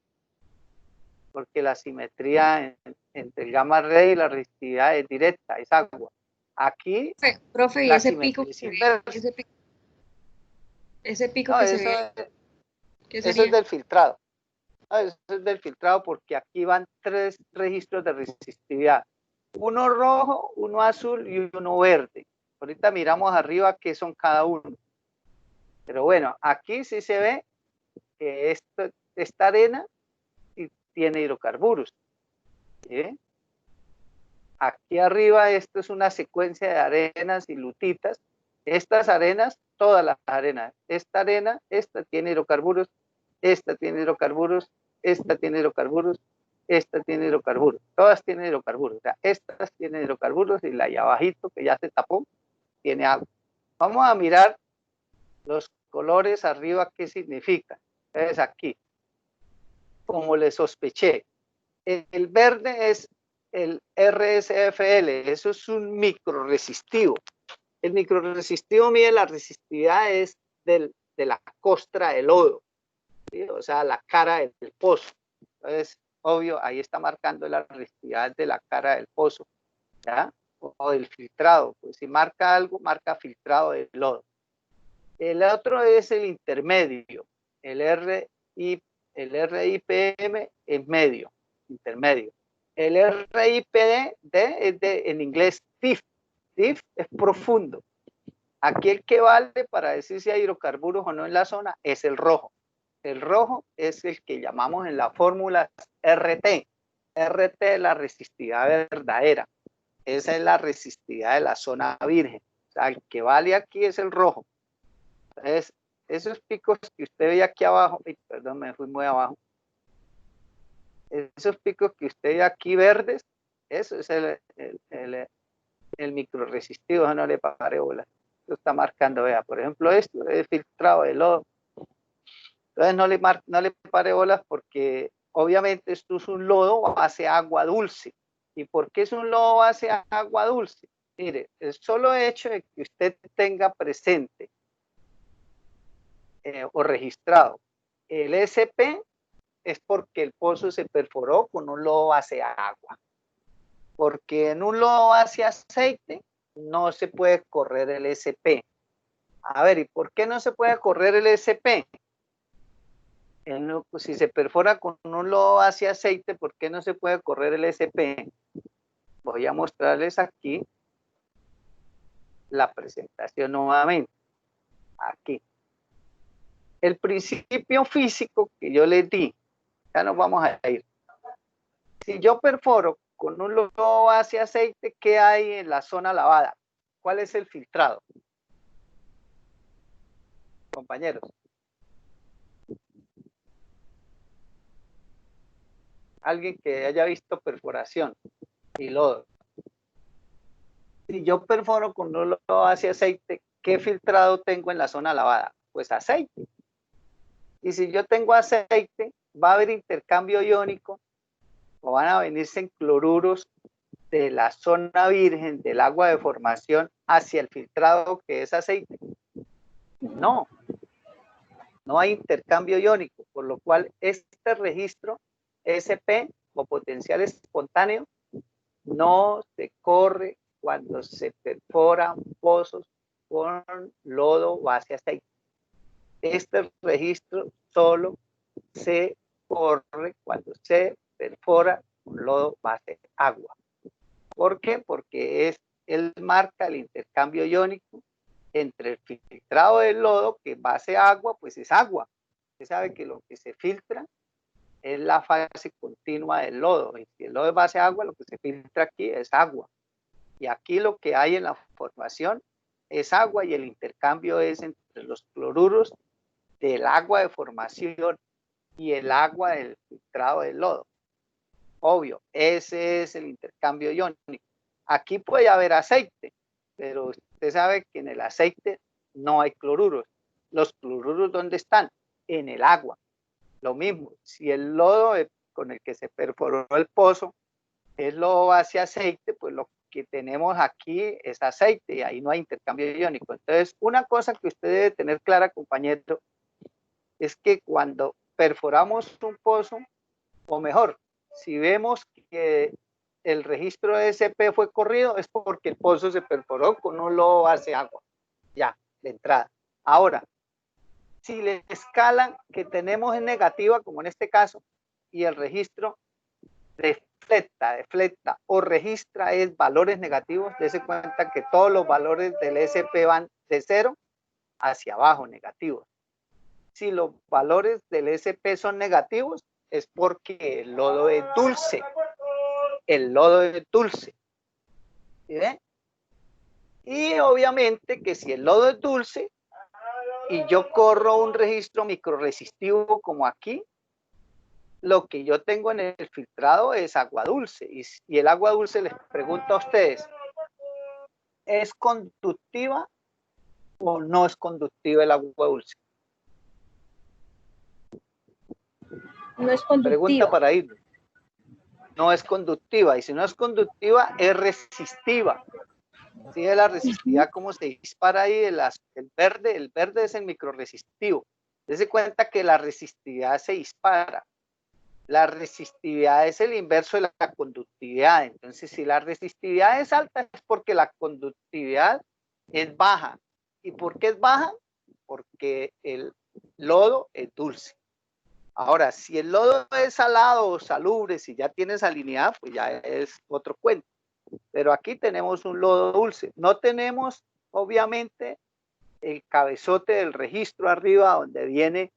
porque la simetría entre el gamma ray y la resistividad es directa, es agua. Aquí, profe, y la ese pico simetría que se es ve, inversa. ese pico No, que se ve, ¿qué eso sería? es del filtrado. No, eso es del filtrado porque aquí van 3 registros de resistividad. Uno rojo, uno azul y uno verde. Ahorita miramos arriba qué son cada uno. Pero bueno, aquí sí se ve que esta arena tiene hidrocarburos. ¿Sí? Aquí arriba esto es una secuencia de arenas y lutitas. Estas arenas, todas las arenas. Esta arena, esta tiene hidrocarburos, esta tiene hidrocarburos, esta tiene hidrocarburos, esta tiene hidrocarburos. Todas tienen hidrocarburos. O sea, estas tienen hidrocarburos y la de abajito, que ya se tapó, tiene agua. Vamos a mirar los colores arriba, ¿qué significan? Entonces aquí, como les sospeché, el verde es el RSFL, eso es un microresistivo. El microresistivo mide la resistividad de la costra del lodo, ¿sí? O sea, la cara del pozo. Entonces, obvio, ahí está marcando la resistividad de la cara del pozo, ¿ya? O del filtrado, pues si marca algo, marca filtrado del lodo. El otro es el intermedio, el RIPM es medio, intermedio. El RIPD es en inglés deep. Deep es profundo. Aquí el que vale para decir si hay hidrocarburos o no en la zona es el rojo. El rojo es el que llamamos en la fórmula RT. RT es la resistividad verdadera. Esa es la resistividad de la zona virgen. O sea, el que vale aquí es el rojo. Entonces, esos picos que usted ve aquí abajo, perdón, me fui muy abajo. Esos picos que usted ve aquí verdes, eso es el microresistivo, eso no le pare bola. Esto está marcando, vea, por ejemplo, esto es filtrado de lodo. Entonces no le pare bolas porque obviamente esto es un lodo base agua dulce. ¿Y por qué es un lodo base agua dulce? Mire, el solo hecho de que usted tenga presente o registrado el SP es porque el pozo se perforó con un lodo base agua. Porque en un lodo base aceite no se puede correr el SP. A ver, ¿y por qué no se puede correr el SP? Si se perfora con un lodo base aceite, ¿por qué no se puede correr el SP? Voy a mostrarles aquí la presentación nuevamente. Aquí. El principio físico que yo les di, ya nos vamos a ir. Si yo perforo con un lodo base aceite, ¿qué hay en la zona lavada? ¿Cuál es el filtrado? Compañeros. Alguien que haya visto perforación y lodo. Si yo perforo con un lodo base aceite, ¿qué filtrado tengo en la zona lavada? Pues aceite. Y si yo tengo aceite, va a haber intercambio iónico o van a venirse en cloruros de la zona virgen del agua de formación hacia el filtrado que es aceite. No, no hay intercambio iónico, por lo cual este registro SP o potencial espontáneo no se corre cuando se perforan pozos con lodo base aceite. Este registro solo se corre cuando se perfora con lodo base agua. ¿Por qué? Porque él marca el intercambio iónico entre el filtrado del lodo, que base agua, pues es agua. Usted sabe que lo que se filtra es la fase continua del lodo. Y si el lodo es base agua, lo que se filtra aquí es agua. Y aquí lo que hay en la formación es agua y el intercambio es entre los cloruros del agua de formación y el agua del filtrado del lodo. Obvio, ese es el intercambio iónico. Aquí puede haber aceite, pero usted sabe que en el aceite no hay cloruros. ¿Los cloruros dónde están? En el agua. Lo mismo, si el lodo con el que se perforó el pozo es lodo base aceite, pues lo que tenemos aquí es aceite y ahí no hay intercambio iónico. Entonces, una cosa que usted debe tener clara, compañero, es que cuando perforamos un pozo, o mejor, si vemos que el registro de SP fue corrido, es porque el pozo se perforó con un lodo base agua, ya, de entrada. Ahora, si la escala que tenemos es negativa, como en este caso, y el registro deflecta o registra es valores negativos, dése cuenta que todos los valores del SP van de 0 hacia abajo, negativos. Si los valores del SP son negativos, es porque el lodo es dulce. El lodo es dulce. ¿Sí ven? Y obviamente que si el lodo es dulce y yo corro un registro microresistivo como aquí, lo que yo tengo en el filtrado es agua dulce. Y el agua dulce, les pregunto a ustedes, ¿es conductiva o no es conductiva el agua dulce? No es conductiva. Pregunta para ir. No es conductiva. Y si no es conductiva, es resistiva. ¿Sí? Es la resistividad, cómo se dispara ahí. El verde es el microresistivo. Dese cuenta que la resistividad se dispara. La resistividad es el inverso de la conductividad. Entonces, si la resistividad es alta, es porque la conductividad es baja. ¿Y por qué es baja? Porque el lodo es dulce. Ahora, si el lodo es salado o salubre, si ya tiene salinidad, pues ya es otro cuento. Pero aquí tenemos un lodo dulce. No tenemos, obviamente, el cabezote del registro arriba donde viene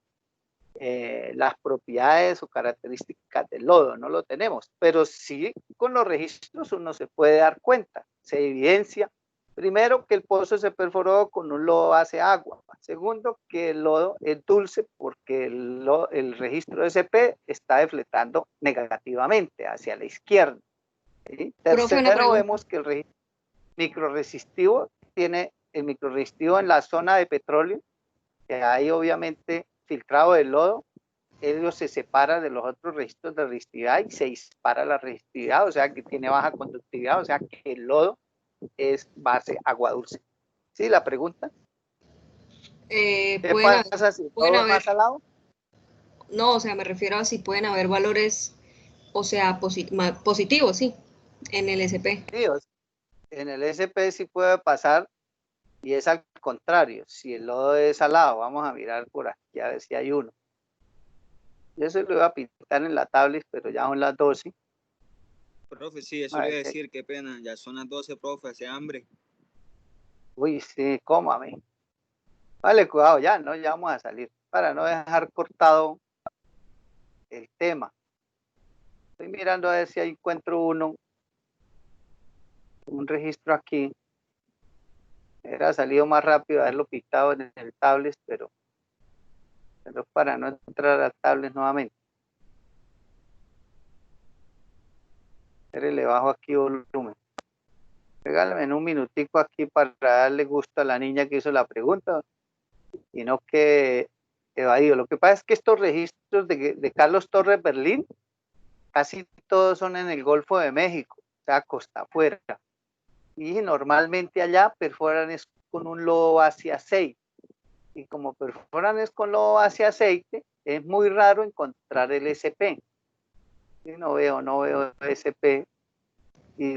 las propiedades o características del lodo, no lo tenemos, pero sí con los registros uno se puede dar cuenta, se evidencia, primero que el pozo se perforó con un lodo base agua, segundo que el lodo es dulce porque el registro SP está deflectando negativamente hacia la izquierda. ¿Sí? Tercero, vemos que el registro microresistivo tiene el microresistivo en la zona de petróleo, que hay obviamente filtrado del lodo, ellos se separa de los otros registros de resistividad y se dispara la resistividad, o sea que tiene baja conductividad, o sea que el lodo es base agua dulce. ¿Sí? La pregunta. ¿Qué pasa si todo es más salado? No, o sea, me refiero a si pueden haber valores, o sea, positivos, sí, en el SP. Sí, en el SP sí puede pasar y es al contrario. Si el lodo es salado, vamos a mirar por aquí a ver si hay uno. Yo se lo iba a pintar en la tablet, pero ya son las 12. Profe, sí, eso le iba a decir, qué pena, ya son las 12, profe, hace hambre. Uy, sí, cómame. Vale, cuidado, ya, ¿no? Ya vamos a salir, para no dejar cortado el tema. Estoy mirando a ver si encuentro un registro aquí. Era salido más rápido haberlo pintado en el tablet, pero para no entrar al tablet nuevamente. Le bajo aquí volumen. Regálame en un minutico aquí para darle gusto a la niña que hizo la pregunta y no que evadido. Lo que pasa es que estos registros de Carlos Torres Berlín, casi todos son en el Golfo de México, o sea, costa afuera. Y normalmente allá perforan es con un lodo base aceite. Y como perforan es con lodo base aceite, es muy raro encontrar el SP. Y no veo SP. Y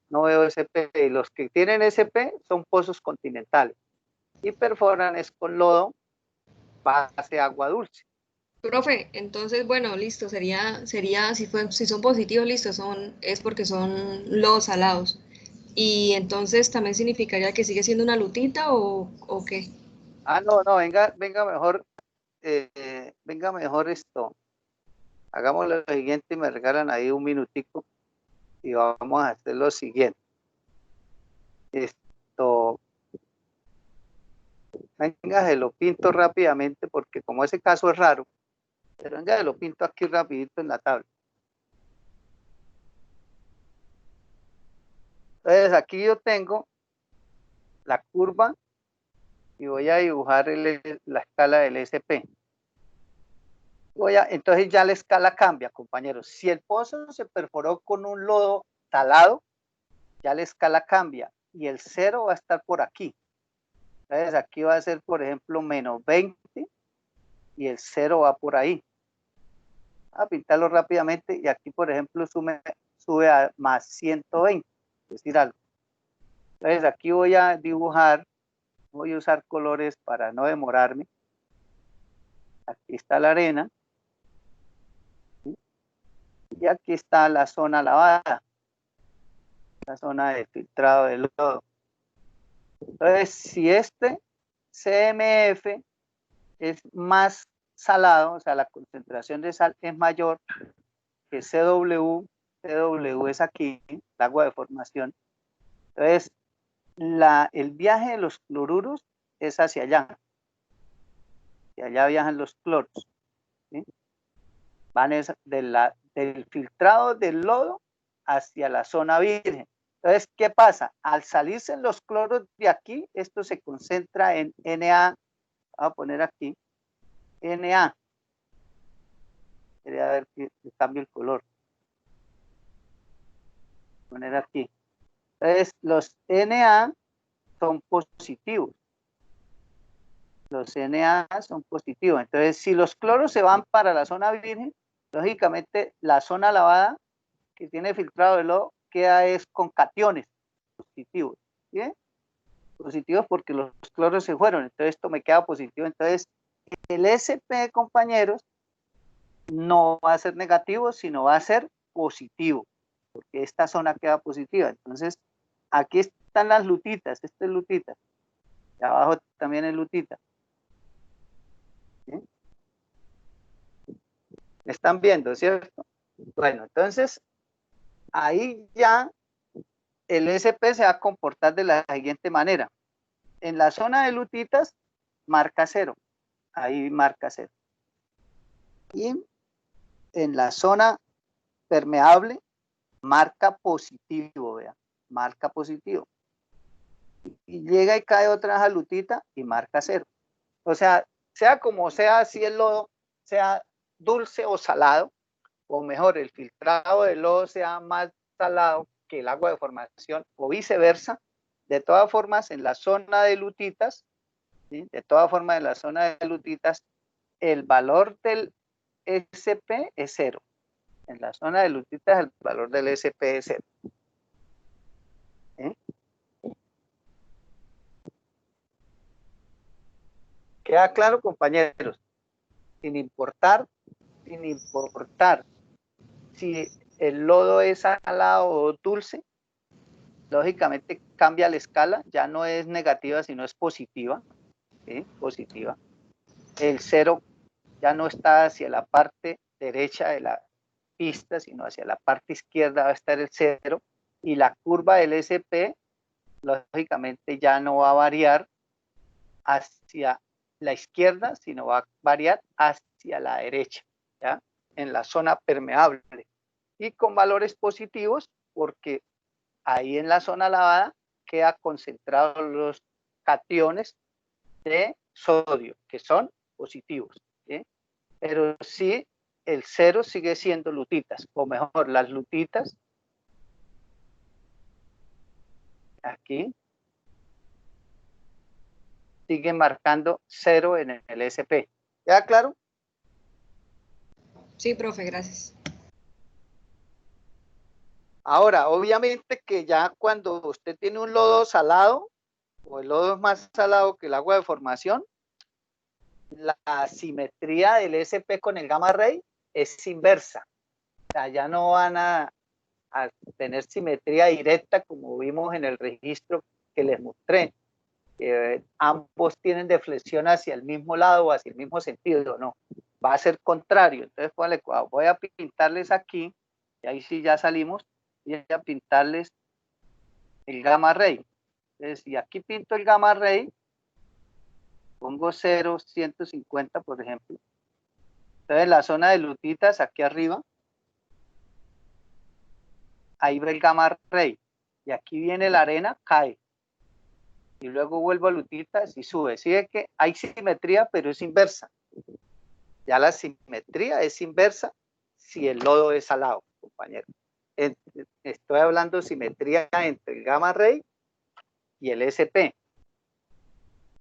no veo SP. Y los que tienen SP son pozos continentales. Y perforan es con lodo base agua dulce. Profe, entonces, bueno, listo, sería, si son positivos, listo, es porque son lodos salados. Y entonces también significaría que sigue siendo una lutita o qué. Ah, no, venga mejor esto. Hagamos lo siguiente y me regalan ahí un minutico y vamos a hacer lo siguiente. Esto, venga, se lo pinto rápidamente porque como ese caso es raro, pero venga, se lo pinto aquí rapidito en la tabla. Entonces aquí yo tengo la curva y voy a dibujar la escala del SP. Entonces ya la escala cambia, compañeros. Si el pozo se perforó con un lodo talado, ya la escala cambia y el 0 va a estar por aquí. Entonces aquí va a ser, por ejemplo, menos 20 y el 0 va por ahí. A pintarlo rápidamente y aquí, por ejemplo, sube a más 120, es decir, algo. Entonces aquí voy a dibujar, voy a usar colores para no demorarme. Aquí está la arena. ¿Sí? Y aquí está la zona lavada, la zona de filtrado del lodo. Entonces, si este CMF es más salado, o sea, la concentración de sal es mayor que CW es aquí, el agua de formación. Entonces, el viaje de los cloruros es hacia allá. Y allá viajan los cloros. ¿Sí? Van del filtrado del lodo hacia la zona virgen. Entonces, ¿qué pasa? Al salirse los cloros de aquí, esto se concentra en Na. Voy a poner aquí Na. Quería ver que cambie el color. Poner aquí. Entonces, los Na son positivos. Los Na son positivos. Entonces, si los cloros se van para la zona virgen, lógicamente la zona lavada que tiene filtrado de lodo queda es con cationes positivos. ¿Bien? Positivos porque los cloros se fueron. Entonces, esto me queda positivo. Entonces, el SP, compañeros, no va a ser negativo, sino va a ser positivo, porque esta zona queda positiva. Entonces, aquí están las lutitas, esta es lutita, y abajo también es lutita. ¿Sí? ¿Me están viendo, cierto? Bueno, entonces, ahí ya el SP se va a comportar de la siguiente manera. En la zona de lutitas, marca 0. Ahí marca 0. Y en la zona permeable, marca positivo, vean, marca positivo. Y llega y cae otra jalutita y marca 0. O sea como sea, si el lodo sea dulce o salado, o mejor, el filtrado del lodo sea más salado que el agua de formación, o viceversa, de todas formas, en la zona de lutitas, ¿sí? De todas formas, en la zona de lutitas, el valor del SP es 0. En la zona de lutitas, el valor del SP es 0. ¿Sí? ¿Queda claro, compañeros? Sin importar si el lodo es salado o dulce, lógicamente cambia la escala, ya no es negativa, sino es positiva. ¿Sí? Positiva. El 0 ya no está hacia la parte derecha de la pista, sino hacia la parte izquierda va a estar el 0. Y la curva del SP, lógicamente, ya no va a variar hacia la izquierda, sino va a variar hacia la derecha, ¿ya? En la zona permeable. Y con valores positivos, porque ahí en la zona lavada queda concentrados los cationes de sodio, que son positivos. pero sí el 0 sigue siendo lutitas, o mejor, las lutitas aquí siguen marcando 0 en el SP. ¿Ya claro? Sí, profe, gracias. Ahora, obviamente que ya cuando usted tiene un lodo salado, o el lodo es más salado que el agua de formación, la simetría del SP con el gamma ray es inversa. O sea, ya no van a tener simetría directa como vimos en el registro que les mostré. Ambos tienen deflexión hacia el mismo lado o hacia el mismo sentido, no. Va a ser contrario. Entonces, voy a pintarles aquí, y ahí sí ya salimos, y voy a pintarles el gamma ray. Entonces, si aquí pinto el gamma ray, pongo 0, 150, por ejemplo. Entonces, la zona de lutitas aquí arriba, ahí ve el gamma ray. Y aquí viene la arena, cae. Y luego vuelvo a lutitas y sube. Sigue que hay simetría, pero es inversa. Ya la simetría es inversa si el lodo es salado, compañero. Estoy hablando de simetría entre el gamma ray y el SP.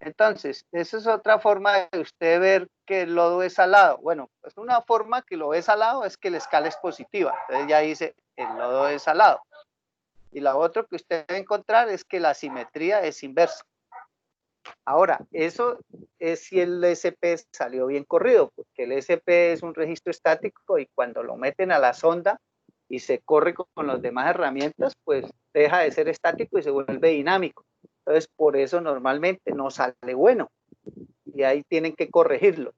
Entonces, esa es otra forma de usted ver que el lodo es salado. Bueno, pues una forma que lo ve salado es que la escala es positiva. Entonces ya dice, el lodo es salado. Y la otra que usted debe encontrar es que la simetría es inversa. Ahora, eso es si el SP salió bien corrido, porque el SP es un registro estático y cuando lo meten a la sonda y se corre con las demás herramientas, pues deja de ser estático y se vuelve dinámico. Entonces, por eso normalmente no sale bueno y ahí tienen que corregirlo.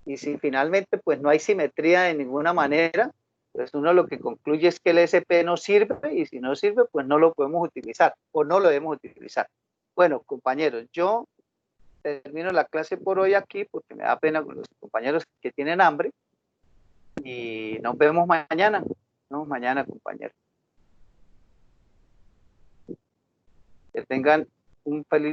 Y si finalmente pues no hay simetría de ninguna manera, pues uno lo que concluye es que el SP no sirve y si no sirve, pues no lo podemos utilizar o no lo debemos utilizar. Bueno, compañeros, yo termino la clase por hoy aquí porque me da pena con los compañeros que tienen hambre y nos vemos mañana. Nos vemos mañana, compañeros. Que tengan un feliz